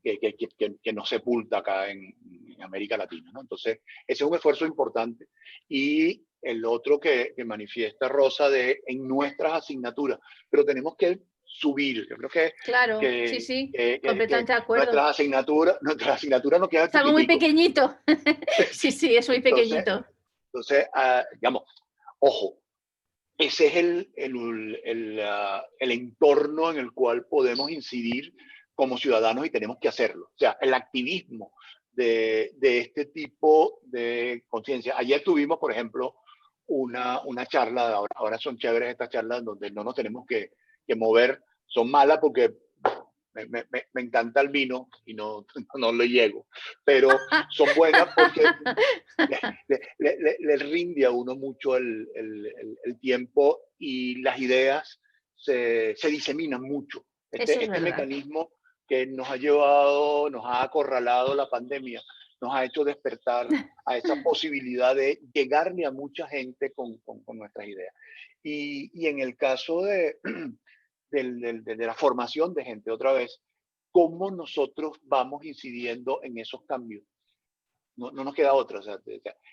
que nos sepulta acá en América Latina, ¿no? Entonces, ese es un esfuerzo importante. Y el otro que manifiesta Rosa en nuestras asignaturas, pero tenemos que subir. Yo creo claro, sí, completamente de acuerdo. Nuestras asignaturas nos quedan es algo muy pequeñito. sí, es muy pequeñito. Entonces, digamos, ojo, ese es el entorno en el cual podemos incidir como ciudadanos y tenemos que hacerlo. O sea, el activismo de este tipo de conciencia. Ayer tuvimos, por ejemplo, una charla, ahora son chéveres estas charlas donde no nos tenemos que mover, son malas porque me encanta el vino y no le llego, pero son buenas porque le rinde a uno mucho el tiempo y las ideas se diseminan mucho. Este mecanismo que nos ha llevado, nos ha acorralado la pandemia, nos ha hecho despertar a esa posibilidad de llegarle a mucha gente con nuestras ideas. Y en el caso de la formación de gente, otra vez, cómo nosotros vamos incidiendo en esos cambios. No nos queda otra. O sea,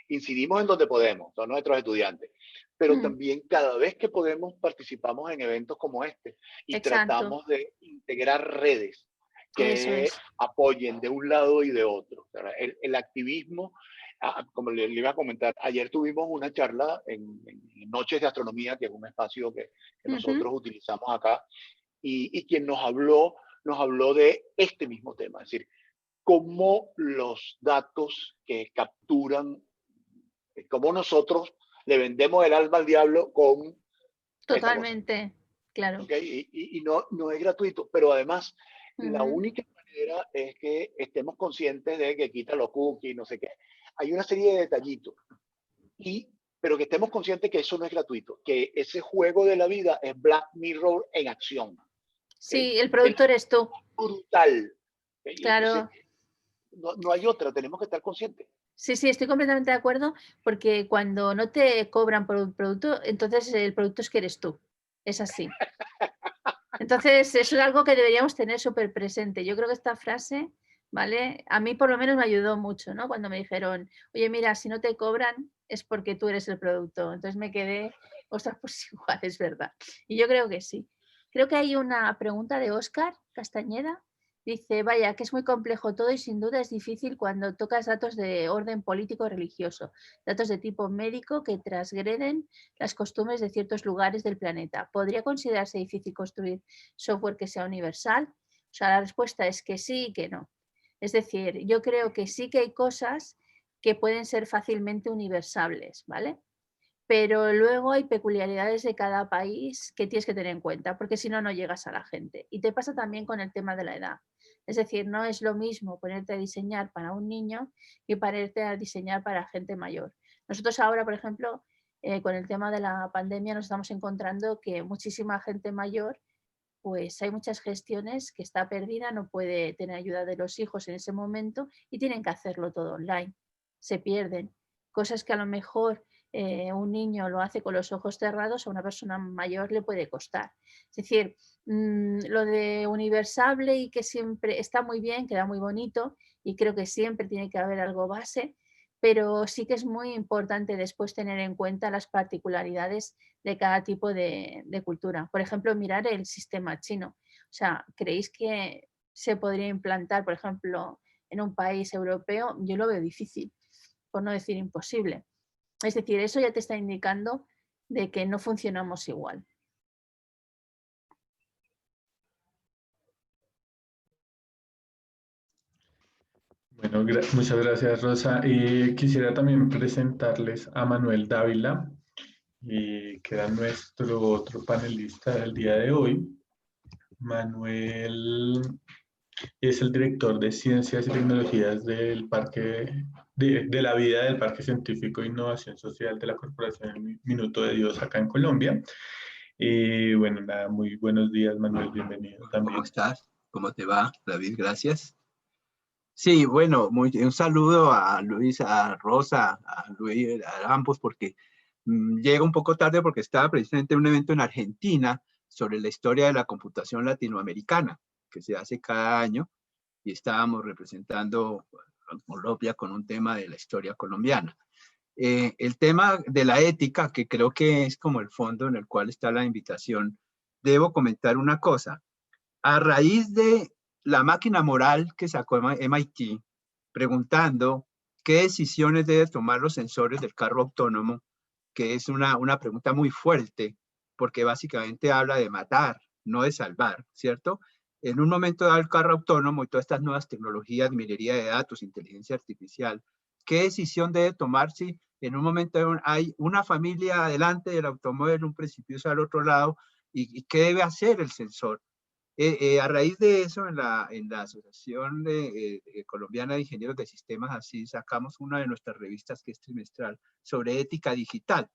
incidimos en donde podemos, son nuestros estudiantes, pero también cada vez que podemos participamos en eventos como este y tratamos de integrar redes que apoyen de un lado y de otro. El activismo, como le iba a comentar, ayer tuvimos una charla en Noches de Astronomía, que es un espacio que nosotros utilizamos acá, y quien nos habló de este mismo tema, es decir, cómo los datos que capturan, cómo nosotros le vendemos el alma al diablo con... Totalmente, claro. ¿Okay? Y no es gratuito, pero además la única manera es que estemos conscientes de que quita los cookies, no sé qué. Hay una serie de detallitos, pero que estemos conscientes que eso no es gratuito, que ese juego de la vida es Black Mirror en acción. Sí, el producto eres tú. Brutal. Claro. Entonces, no hay otra, tenemos que estar conscientes. Sí, estoy completamente de acuerdo, porque cuando no te cobran por un producto, entonces el producto es que eres tú. Es así. Entonces, eso es algo que deberíamos tener súper presente. Yo creo que esta frase, ¿vale? A mí por lo menos me ayudó mucho, ¿no? Cuando me dijeron, oye, mira, si no te cobran es porque tú eres el producto. Entonces me quedé, ostras, pues igual, es verdad. Y yo creo que sí. Creo que hay una pregunta de Óscar Castañeda. Dice, vaya, que es muy complejo todo y sin duda es difícil cuando tocas datos de orden político o religioso, datos de tipo médico que transgreden las costumbres de ciertos lugares del planeta. ¿Podría considerarse difícil construir software que sea universal? O sea, la respuesta es que sí y que no. Es decir, yo creo que sí que hay cosas que pueden ser fácilmente universales, ¿vale? Pero luego hay peculiaridades de cada país que tienes que tener en cuenta, porque si no, no llegas a la gente. Y te pasa también con el tema de la edad. Es decir, no es lo mismo ponerte a diseñar para un niño que ponerte a diseñar para gente mayor. Nosotros ahora, por ejemplo, con el tema de la pandemia nos estamos encontrando que muchísima gente mayor, pues hay muchas gestiones que está perdida, no puede tener ayuda de los hijos en ese momento y tienen que hacerlo todo online. Se pierden. Cosas que a lo mejor un niño lo hace con los ojos cerrados, a una persona mayor le puede costar. Es decir, lo de universable y que siempre está muy bien, queda muy bonito y creo que siempre tiene que haber algo base, pero sí que es muy importante después tener en cuenta las particularidades de cada tipo de cultura. Por ejemplo, mirar el sistema chino. O sea, ¿creéis que se podría implantar, por ejemplo, en un país europeo? Yo lo veo difícil, por no decir imposible. Es decir, eso ya te está indicando de que no funcionamos igual. Bueno, muchas gracias, Rosa. Quisiera también presentarles a Manuel Dávila, que era nuestro otro panelista del día de hoy. Manuel es el director de Ciencias y Tecnologías del Parque de la Vida del Parque Científico e Innovación Social de la Corporación Minuto de Dios acá en Colombia. Bueno, nada, muy buenos días, Manuel, bienvenido también. ¿Cómo estás? ¿Cómo te va, David? Gracias. Sí, bueno, un saludo a Luis, a Rosa, a Luis, a ambos, porque llega un poco tarde porque estaba precisamente en un evento en Argentina sobre la historia de la computación latinoamericana, que se hace cada año, y estábamos representando a Colombia con un tema de la historia colombiana. El tema de la ética, que creo que es como el fondo en el cual está la invitación, debo comentar una cosa. A raíz de la máquina moral que sacó MIT, preguntando qué decisiones deben tomar los sensores del carro autónomo, que es una pregunta muy fuerte, porque básicamente habla de matar, no de salvar, ¿cierto? En un momento dado el carro autónomo y todas estas nuevas tecnologías, minería de datos, inteligencia artificial, ¿qué decisión debe tomar si en un momento hay una familia adelante del automóvil, un precipicio al otro lado, y qué debe hacer el sensor? A raíz de eso, en la Asociación Colombiana de Ingenieros de Sistemas, así sacamos una de nuestras revistas que es trimestral sobre ética digital.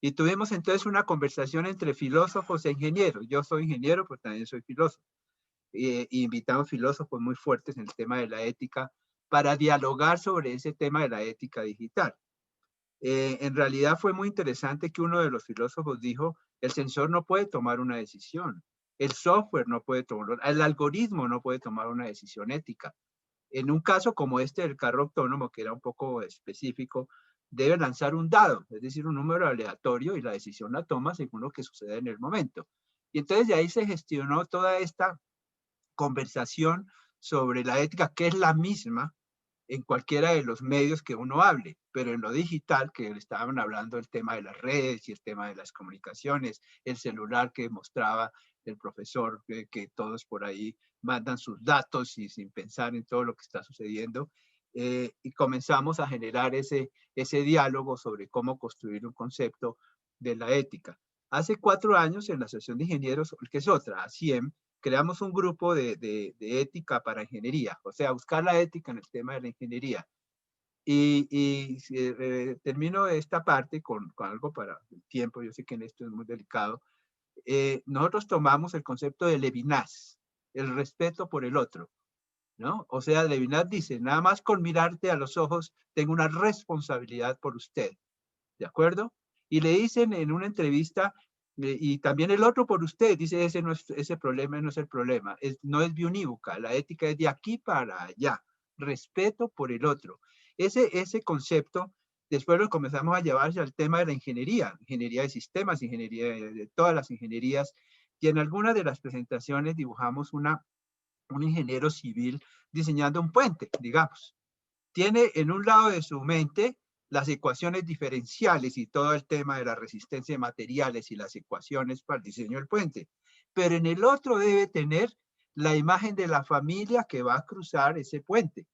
Y tuvimos entonces una conversación entre filósofos e ingenieros. Yo soy ingeniero, pero también soy filósofo. Y invitamos filósofos muy fuertes en el tema de la ética para dialogar sobre ese tema de la ética digital. En realidad fue muy interesante que uno de los filósofos dijo, el sensor no puede tomar una decisión. El software no puede tomar, el algoritmo no puede tomar una decisión ética. En un caso como este del carro autónomo, que era un poco específico, debe lanzar un dado, es decir, un número aleatorio, y la decisión la toma según lo que sucede en el momento. Y entonces de ahí se gestionó toda esta conversación sobre la ética, que es la misma en cualquiera de los medios que uno hable, pero en lo digital, que estaban hablando el tema de las redes y el tema de las comunicaciones, el celular que mostraba el profesor, que todos por ahí mandan sus datos y sin pensar en todo lo que está sucediendo, y comenzamos a generar ese diálogo sobre cómo construir un concepto de la ética. Hace 4 años en la Asociación de Ingenieros, que es otra, ASIEM, creamos un grupo de ética para ingeniería, o sea, buscar la ética en el tema de la ingeniería. Y termino esta parte con algo para el tiempo, yo sé que en esto es muy delicado. Nosotros tomamos el concepto de Levinas, el respeto por el otro, ¿no? O sea, Levinas dice, nada más con mirarte a los ojos, tengo una responsabilidad por usted, ¿de acuerdo? Y le dicen en una entrevista, y también el otro por usted, dice, ese problema no es el problema, no es biunívoca, la ética es de aquí para allá, respeto por el otro. Ese concepto, después lo comenzamos a llevarse al tema de la ingeniería de sistemas, ingeniería de todas las ingenierías, y en algunas de las presentaciones dibujamos una un ingeniero civil diseñando un puente, digamos. Tiene en un lado de su mente las ecuaciones diferenciales y todo el tema de la resistencia de materiales y las ecuaciones para el diseño del puente. Pero en el otro debe tener la imagen de la familia que va a cruzar ese puente.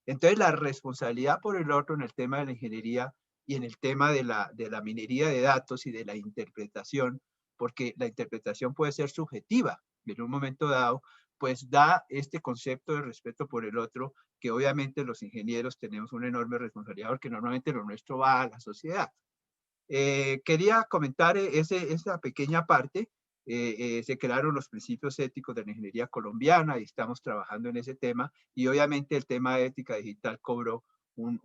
Entonces la responsabilidad por el otro en el tema de la ingeniería y en el tema de la minería de datos y de la interpretación, porque la interpretación puede ser subjetiva en un momento dado, pues da este concepto de respeto por el otro, que obviamente los ingenieros tenemos una enorme responsabilidad, porque normalmente lo nuestro va a la sociedad. Quería comentar esa pequeña parte. Se crearon los principios éticos de la ingeniería colombiana y estamos trabajando en ese tema, y obviamente el tema de ética digital cobró un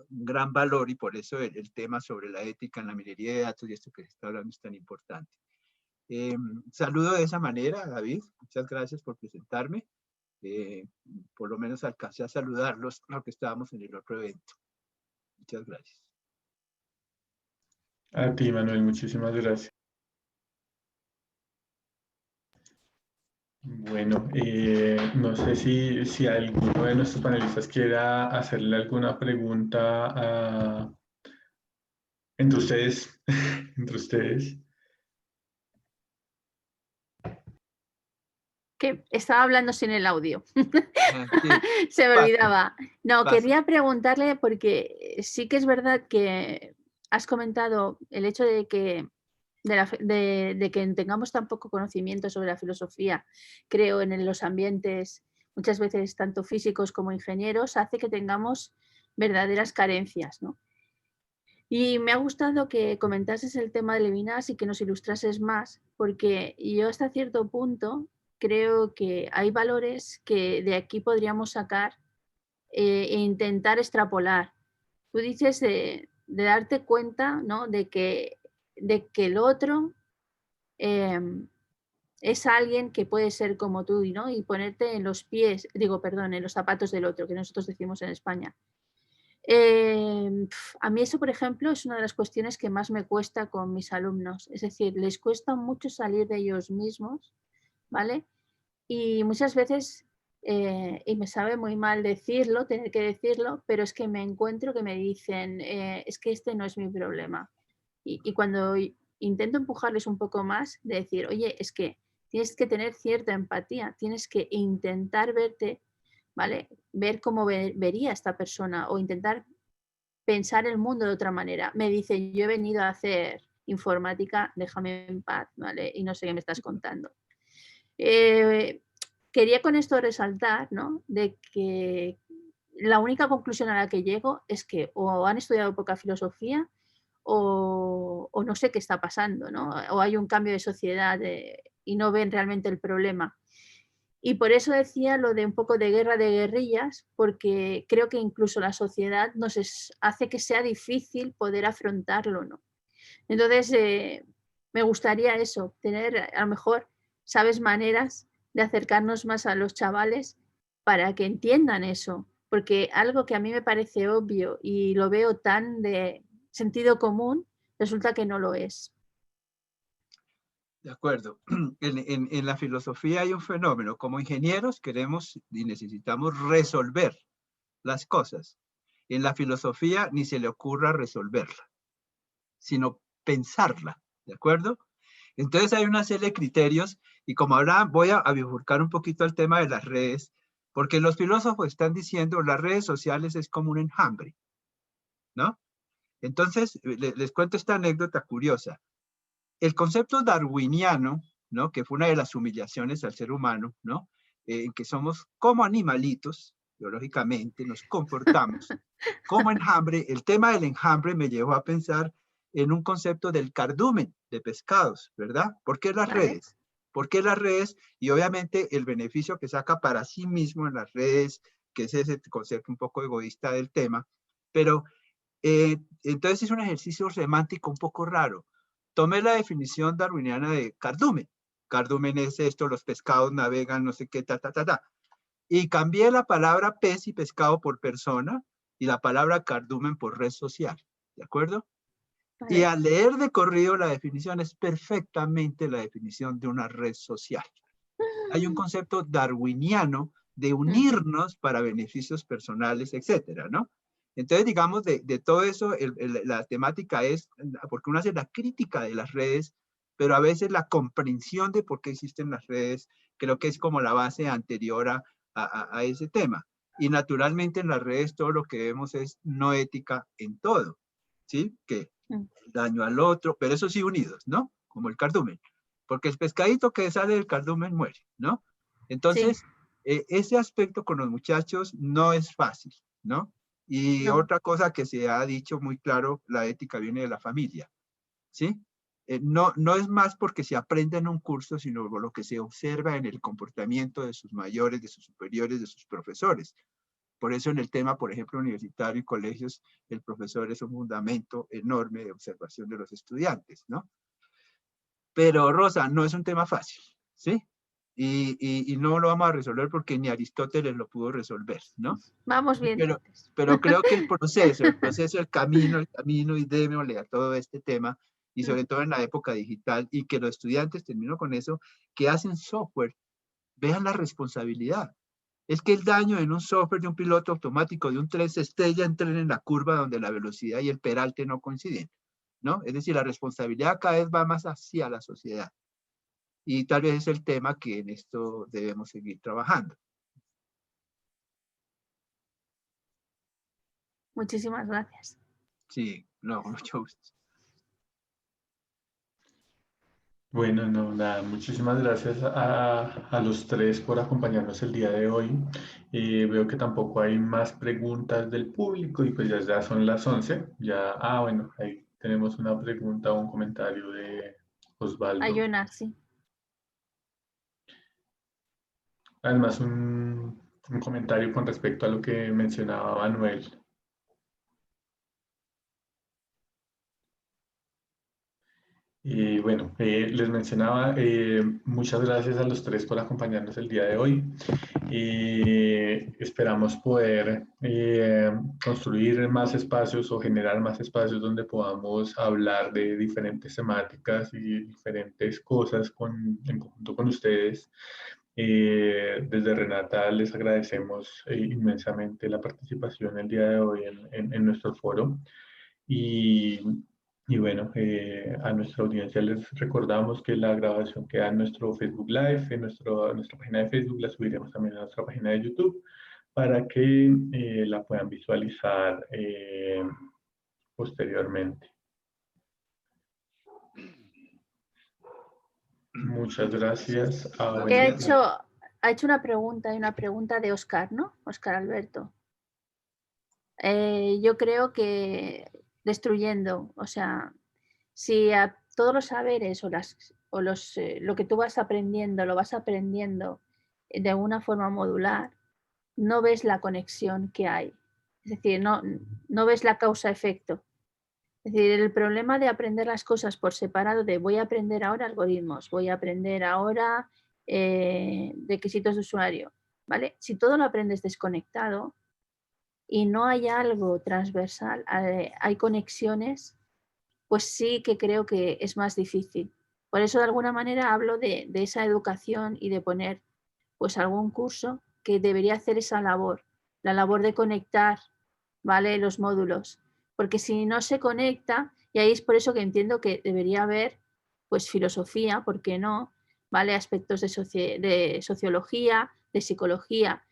gran valor, y por eso el tema sobre la ética en la minería de datos y esto que se está hablando es tan importante. Saludo de esa manera a David, muchas gracias por presentarme. Por lo menos alcancé a saludarlos, aunque estábamos en el otro evento. Muchas gracias. A ti, Manuel, muchísimas gracias. Bueno, no sé si alguno de nuestros panelistas quiera hacerle alguna pregunta entre ustedes. Entre ustedes. Que estaba hablando sin el audio. Sí. Se me olvidaba. No, Pasa. quería preguntarle, porque sí que es verdad que has comentado el hecho de que de que tengamos tan poco conocimiento sobre la filosofía, creo, en los ambientes, muchas veces tanto físicos como ingenieros, hace que tengamos verdaderas carencias, ¿no? Y me ha gustado que comentases el tema de Levinas y que nos ilustrases más, porque yo hasta cierto punto creo que hay valores que de aquí podríamos sacar e intentar extrapolar. Tú dices de darte cuenta, ¿no?, de que el otro es alguien que puede ser como tú, ¿no?, y ponerte en los pies, en los zapatos del otro, que nosotros decimos en España. A mí eso, por ejemplo, es una de las cuestiones que más me cuesta con mis alumnos. Es decir, les cuesta mucho salir de ellos mismos, ¿vale? Y muchas veces, y me sabe muy mal decirlo, tener que decirlo, pero es que me encuentro que me dicen, es que este no es mi problema. Y cuando intento empujarles un poco más, de decir, oye, es que tienes que tener cierta empatía, tienes que intentar verte, ¿vale? Ver cómo vería esta persona o intentar pensar el mundo de otra manera. Me dice, yo he venido a hacer informática, déjame en paz, ¿vale? Y no sé qué me estás contando. Quería con esto resaltar, ¿no?, de que la única conclusión a la que llego es que o han estudiado poca filosofía o no sé qué está pasando, ¿no? O hay un cambio de sociedad y no ven realmente el problema. Y por eso decía lo de un poco de guerra de guerrillas, porque creo que incluso la sociedad hace que sea difícil poder afrontarlo, ¿no? Entonces, me gustaría eso, tener a lo mejor, ¿sabes?, maneras de acercarnos más a los chavales para que entiendan eso, porque algo que a mí me parece obvio y lo veo tan de sentido común, resulta que no lo es. De acuerdo. En la filosofía hay un fenómeno. Como ingenieros queremos y necesitamos resolver las cosas. En la filosofía ni se le ocurra resolverla, sino pensarla, ¿de acuerdo? Entonces hay una serie de criterios, y como ahora voy a bifurcar un poquito el tema de las redes, porque los filósofos están diciendo las redes sociales es como un enjambre, ¿no? Entonces les cuento esta anécdota curiosa. El concepto darwiniano, ¿no?, que fue una de las humillaciones al ser humano, ¿no?, en que somos como animalitos, biológicamente, nos comportamos como enjambre. El tema del enjambre me llevó a pensar en un concepto del cardumen de pescados, ¿verdad? ¿Por qué las redes? ¿Por qué las redes? Y obviamente el beneficio que saca para sí mismo en las redes, que es ese concepto un poco egoísta del tema, pero entonces es un ejercicio semántico un poco raro. Tomé la definición darwiniana de cardumen. Cardumen es esto, los pescados navegan, no sé qué, Y cambié la palabra pez y pescado por persona y la palabra cardumen por red social, ¿de acuerdo? Vale. Y al leer de corrido la definición es perfectamente la definición de una red social. hay un concepto darwiniano de unirnos para beneficios personales, etcétera, ¿no? Entonces, digamos, de todo eso, la temática es, porque uno hace la crítica de las redes, pero a veces la comprensión de por qué existen las redes, creo que es como la base anterior a ese tema. Y naturalmente en las redes todo lo que vemos es no ética en todo, ¿sí? Que daño al otro, pero eso sí unidos, ¿no? Como el cardumen. Porque el pescadito que sale del cardumen muere, ¿no? Entonces, ese aspecto con los muchachos no es fácil, ¿no? Y otra cosa que se ha dicho muy claro, la ética viene de la familia, ¿sí? No es más porque se aprende en un curso, sino por lo que se observa en el comportamiento de sus mayores, de sus superiores, de sus profesores. Por eso en el tema, por ejemplo, universitario y colegios, el profesor es un fundamento enorme de observación de los estudiantes, ¿no? Pero, Rosa, no es un tema fácil, ¿sí? Y no lo vamos a resolver porque ni Aristóteles lo pudo resolver, ¿no? Vamos bien. Pero creo que el proceso, el camino, y démosle a todo este tema, y sobre todo en la época digital, y que los estudiantes, termino con eso, que hacen software, vean la responsabilidad. Es que el daño en un software de un piloto automático de un tren se estrella en tren en la curva donde la velocidad y el peralte no coinciden, ¿no? Es decir, la responsabilidad cada vez va más hacia la sociedad. Y tal vez es el tema que en esto debemos seguir trabajando. Muchísimas gracias. Sí, no, mucho gusto. Bueno, no, nada, muchísimas gracias a los tres por acompañarnos el día de hoy. Veo que tampoco hay más preguntas del público y pues ya son las 11. Ya, bueno, ahí tenemos una pregunta o un comentario de Osvaldo. Hay una, sí. Además, un comentario con respecto a lo que mencionaba Manuel. Bueno, les mencionaba, muchas gracias a los tres por acompañarnos el día de hoy. Esperamos poder construir más espacios o generar más espacios donde podamos hablar de diferentes temáticas y diferentes cosas en conjunto con ustedes. Desde Renata les agradecemos inmensamente la participación el día de hoy en nuestro foro. Y bueno, a nuestra audiencia les recordamos que la grabación queda en nuestro Facebook Live, en nuestra página de Facebook, la subiremos también a nuestra página de YouTube para que la puedan visualizar posteriormente. Muchas gracias. Ha hecho una pregunta de Óscar, ¿no? Óscar Alberto. Yo creo que destruyendo, o sea, si a todos los saberes lo que tú vas aprendiendo, lo vas aprendiendo de una forma modular, no ves la conexión que hay. Es decir, no ves la causa-efecto. Es decir, el problema de aprender las cosas por separado de voy a aprender ahora algoritmos, voy a aprender ahora requisitos de usuario, ¿vale? Si todo lo aprendes desconectado y no hay algo transversal, hay conexiones, pues sí que creo que es más difícil. Por eso de alguna manera hablo de esa educación y de poner pues algún curso que debería hacer esa labor, la labor de conectar, ¿vale? Los módulos. Porque si no se conecta, y ahí es por eso que entiendo que debería haber pues filosofía, ¿por qué no? ¿Vale? Aspectos de sociología, de psicología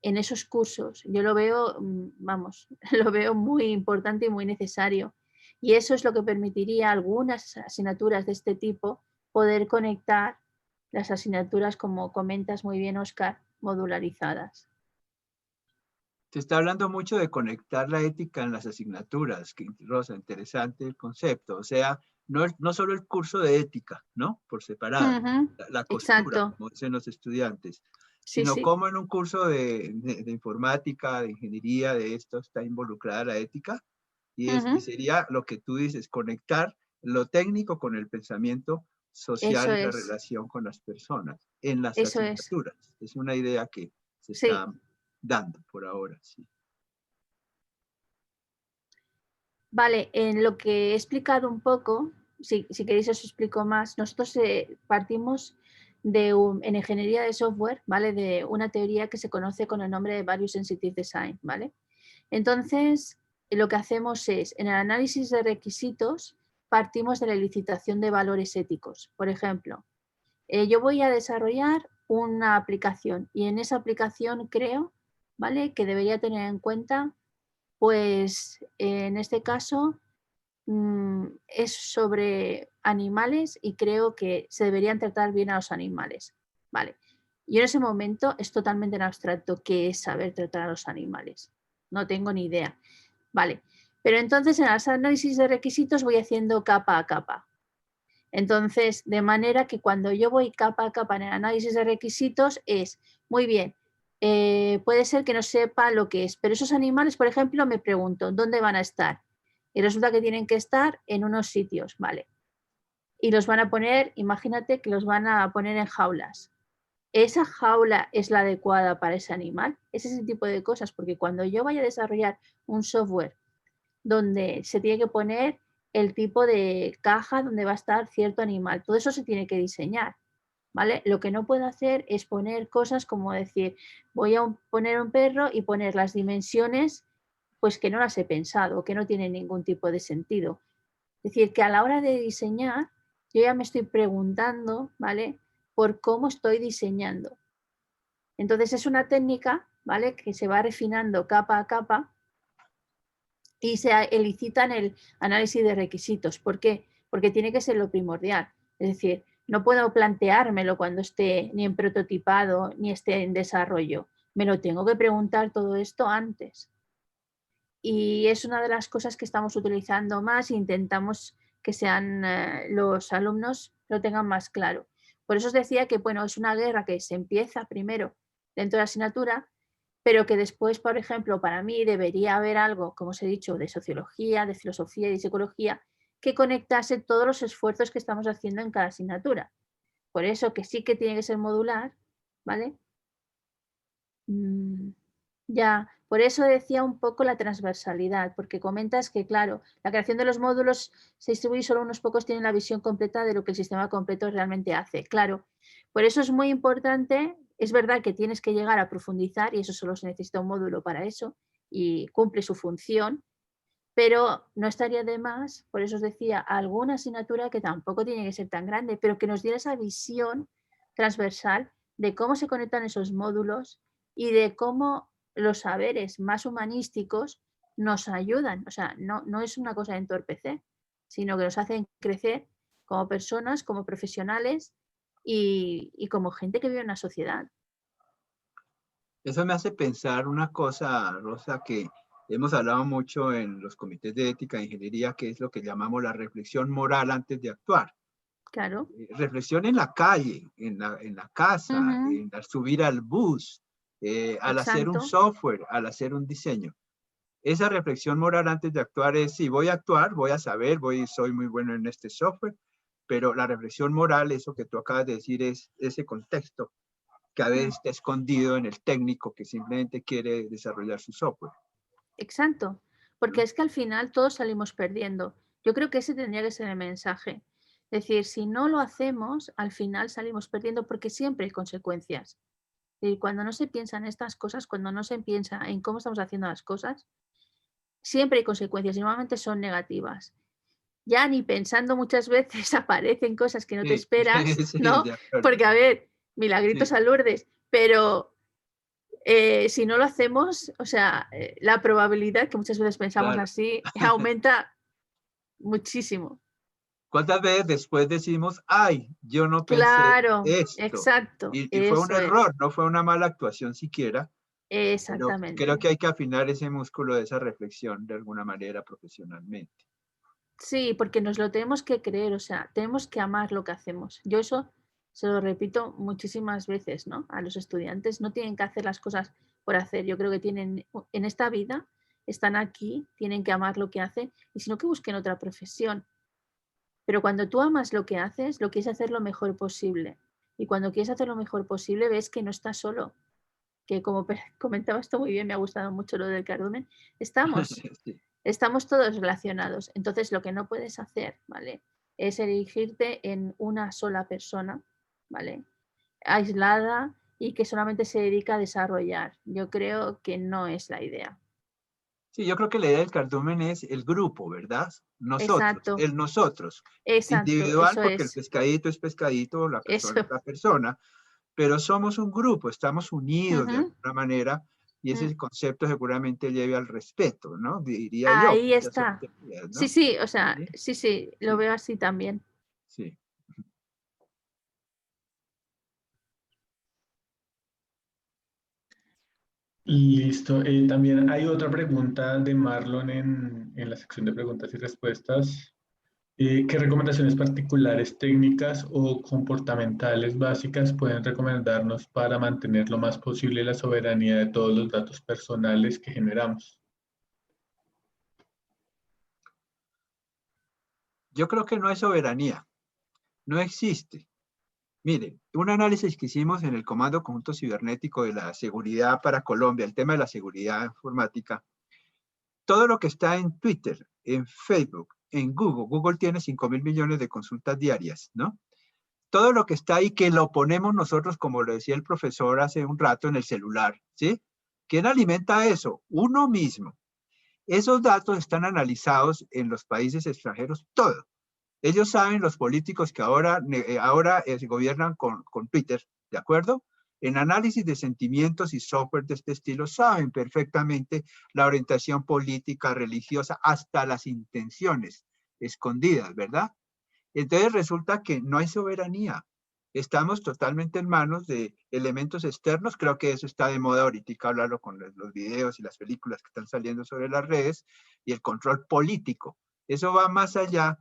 en esos cursos. Yo lo veo, vamos, lo veo muy importante y muy necesario. Y eso es lo que permitiría a algunas asignaturas de este tipo poder conectar las asignaturas, como comentas muy bien, Óscar, modularizadas. Se está hablando mucho de conectar la ética en las asignaturas, que Rosa, interesante el concepto. O sea, no solo el curso de ética, ¿no? Por separado, la costura, exacto, como dicen los estudiantes, sino sí, cómo en un curso de informática, de ingeniería, de esto, está involucrada la ética. Y sería lo que tú dices, conectar lo técnico con el pensamiento social y la relación con las personas en las asignaturas. Es una idea que se está dando por ahora, sí. Vale, en lo que he explicado un poco, si queréis os explico más, nosotros partimos en ingeniería de software, ¿vale? De una teoría que se conoce con el nombre de Value Sensitive Design, ¿vale? Entonces, lo que hacemos es, en el análisis de requisitos, partimos de la licitación de valores éticos. Por ejemplo, yo voy a desarrollar una aplicación y en esa aplicación creo, ¿vale?, que debería tener en cuenta, pues, en este caso, es sobre animales y creo que se deberían tratar bien a los animales. Vale. Y en ese momento es totalmente en abstracto qué es saber tratar a los animales. No tengo ni idea. Vale. Pero entonces en los análisis de requisitos voy haciendo capa a capa. Entonces, de manera que cuando yo voy capa a capa en el análisis de requisitos es, muy bien, puede ser que no sepa lo que es, pero esos animales, por ejemplo, me pregunto, ¿dónde van a estar? Y resulta que tienen que estar en unos sitios, ¿vale? Y los van a poner, imagínate que los van a poner en jaulas. ¿Esa jaula es la adecuada para ese animal? Es ese tipo de cosas, porque cuando yo vaya a desarrollar un software donde se tiene que poner el tipo de caja donde va a estar cierto animal, todo eso se tiene que diseñar, ¿vale? Lo que no puedo hacer es poner cosas como decir, voy a poner un perro y poner las dimensiones pues que no las he pensado, que no tienen ningún tipo de sentido. Es decir, que a la hora de diseñar, yo ya me estoy preguntando, ¿vale?, por cómo estoy diseñando. Entonces es una técnica, ¿vale?, que se va refinando capa a capa y se elicita en el análisis de requisitos. ¿Por qué? Porque tiene que ser lo primordial. Es decir, no puedo planteármelo cuando esté ni en prototipado ni esté en desarrollo. Me lo tengo que preguntar todo esto antes. Y es una de las cosas que estamos utilizando más e intentamos que sean los alumnos lo tengan más claro. Por eso os decía que bueno, es una guerra que se empieza primero dentro de la asignatura, pero que después, por ejemplo, para mí debería haber algo, como os he dicho, de sociología, de filosofía y de psicología, que conectase todos los esfuerzos que estamos haciendo en cada asignatura. Por eso que sí que tiene que ser modular, ¿vale? Ya, por eso decía un poco la transversalidad, porque comentas que, claro, la creación de los módulos se distribuye y solo unos pocos tienen la visión completa de lo que el sistema completo realmente hace. Claro, por eso es muy importante, es verdad que tienes que llegar a profundizar y eso solo se necesita un módulo para eso y cumple su función, pero no estaría de más, por eso os decía, alguna asignatura que tampoco tiene que ser tan grande, pero que nos diera esa visión transversal de cómo se conectan esos módulos y de cómo los saberes más humanísticos nos ayudan. O sea, no es una cosa de entorpecer, sino que nos hacen crecer como personas, como profesionales y como gente que vive en una sociedad. Eso me hace pensar una cosa, Rosa, que hemos hablado mucho en los comités de ética e ingeniería, que es lo que llamamos la reflexión moral antes de actuar. Claro. Reflexión en la calle, en la casa, en al subir al bus, al hacer un software, al hacer un diseño. Esa reflexión moral antes de actuar es, si voy a actuar, voy a saber, soy muy bueno en este software, pero la reflexión moral, eso que tú acabas de decir, es ese contexto que a veces está escondido en el técnico que simplemente quiere desarrollar su software. Exacto, porque es que al final todos salimos perdiendo. Yo creo que ese tendría que ser el mensaje. Es decir, si no lo hacemos, al final salimos perdiendo porque siempre hay consecuencias. Y cuando no se piensa en estas cosas, cuando no se piensa en cómo estamos haciendo las cosas, siempre hay consecuencias y normalmente son negativas. Ya ni pensando muchas veces aparecen cosas que no te esperas, ¿no? Porque, a ver, milagritos a Lourdes, pero si no lo hacemos, o sea, la probabilidad, que muchas veces pensamos así, aumenta muchísimo. ¿Cuántas veces después decimos, ay, yo no pensé esto? Exacto. Y fue un error, no fue una mala actuación siquiera. Exactamente. Pero creo que hay que afinar ese músculo de esa reflexión de alguna manera profesionalmente. Sí, porque nos lo tenemos que creer, o sea, tenemos que amar lo que hacemos. Yo eso se lo repito muchísimas veces, ¿no? A los estudiantes no tienen que hacer las cosas por hacer. Yo creo que tienen, en esta vida, están aquí, tienen que amar lo que hacen y si no que busquen otra profesión. Pero cuando tú amas lo que haces, lo quieres hacer lo mejor posible. Y cuando quieres hacer lo mejor posible, ves que no estás solo. Que como comentaba esto muy bien, me ha gustado mucho lo del cardumen, estamos todos relacionados. Entonces, lo que no puedes hacer, ¿vale?, es erigirte en una sola persona, ¿vale? aislada y que solamente se dedica a desarrollar. Yo creo que no es la idea. Sí, yo creo que la idea del cardumen es el grupo, ¿verdad? Nosotros, Exacto. el nosotros. Exacto, Individual, eso porque el es. pescadito es pescadito, la persona Eso. es la persona, pero somos un grupo, estamos unidos de alguna manera, y ese concepto seguramente lleve al respeto, ¿no? Diría yo. Ahí Ya son está. teorías, ¿no? Sí, sí, o sea, Sí, sí, lo veo así también. sí. Listo. También hay otra pregunta de Marlon en la sección de preguntas y respuestas. ¿Qué recomendaciones particulares, técnicas o comportamentales básicas pueden recomendarnos para mantener lo más posible la soberanía de todos los datos personales que generamos? Yo creo que no hay soberanía, no existe. Mire, un análisis que hicimos en el Comando Conjunto Cibernético de la Seguridad para Colombia, el tema de la seguridad informática, todo lo que está en Twitter, en Facebook, en Google, Google tiene 5.000 millones de consultas diarias, ¿no? Todo lo que está ahí que lo ponemos nosotros, como lo decía el profesor hace un rato, en el celular, ¿sí? ¿Quién alimenta eso? Uno mismo. Esos datos están analizados en los países extranjeros, todo. Ellos saben, los políticos que ahora gobiernan con Twitter, ¿de acuerdo? En análisis de sentimientos y software de este estilo, saben perfectamente la orientación política, religiosa, hasta las intenciones escondidas, ¿verdad? Entonces resulta que no hay soberanía. Estamos totalmente en manos de elementos externos. Creo que eso está de moda ahorita, hablarlo con los videos y las películas que están saliendo sobre las redes, y el control político. Eso va más allá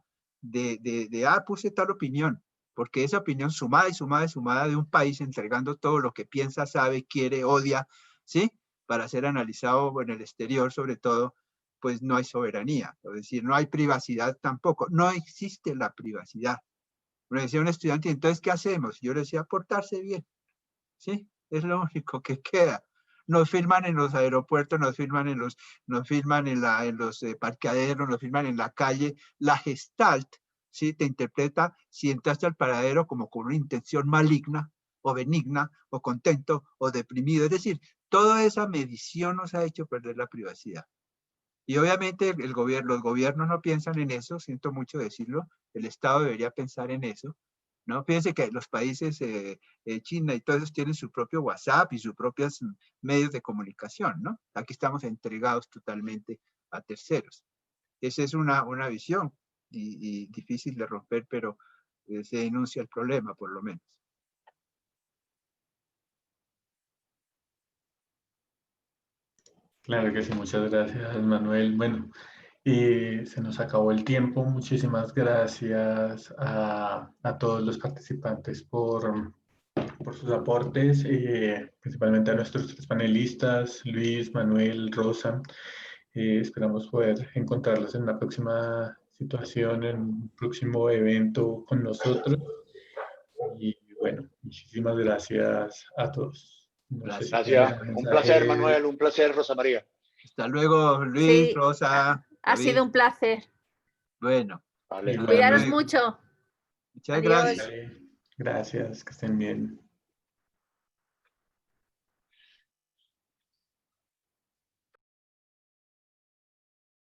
puse tal opinión, porque esa opinión sumada y sumada y sumada de un país entregando todo lo que piensa, sabe, quiere, odia, ¿sí? Para ser analizado en el exterior, sobre todo, pues no hay soberanía. Es decir, no hay privacidad tampoco. No existe la privacidad. Me decía un estudiante, entonces, ¿qué hacemos? Yo le decía, portarse bien, ¿sí? Es lo único que queda. Nos firman en los aeropuertos, nos firman en los parqueaderos, nos firman en la calle. La Gestalt, ¿sí? Te interpreta si entraste al paradero como con una intención maligna o benigna o contento o deprimido. Es decir, toda esa medición nos ha hecho perder la privacidad. Y obviamente los gobiernos no piensan en eso, siento mucho decirlo, el Estado debería pensar en eso, ¿no? Fíjense que los países, China y todos tienen su propio WhatsApp y sus propios medios de comunicación, ¿no? Aquí estamos entregados totalmente a terceros. Esa es una visión y difícil de romper, pero se denuncia el problema, por lo menos. Claro que sí, muchas gracias, Manuel. Bueno, se nos acabó el tiempo. Muchísimas gracias a todos los participantes por sus aportes, principalmente a nuestros tres panelistas, Luis, Manuel, Rosa. Esperamos poder encontrarlos en una próxima situación, en un próximo evento con nosotros. Y bueno, muchísimas gracias a todos. No sé si Gracias. un Un mensaje. placer, Manuel. Un placer, Rosa María. Hasta luego, Luis, Sí, Rosa. ha sido un placer. Bueno. Vale. Cuidaros mucho. Muchas Adiós. gracias. Gracias, que estén bien.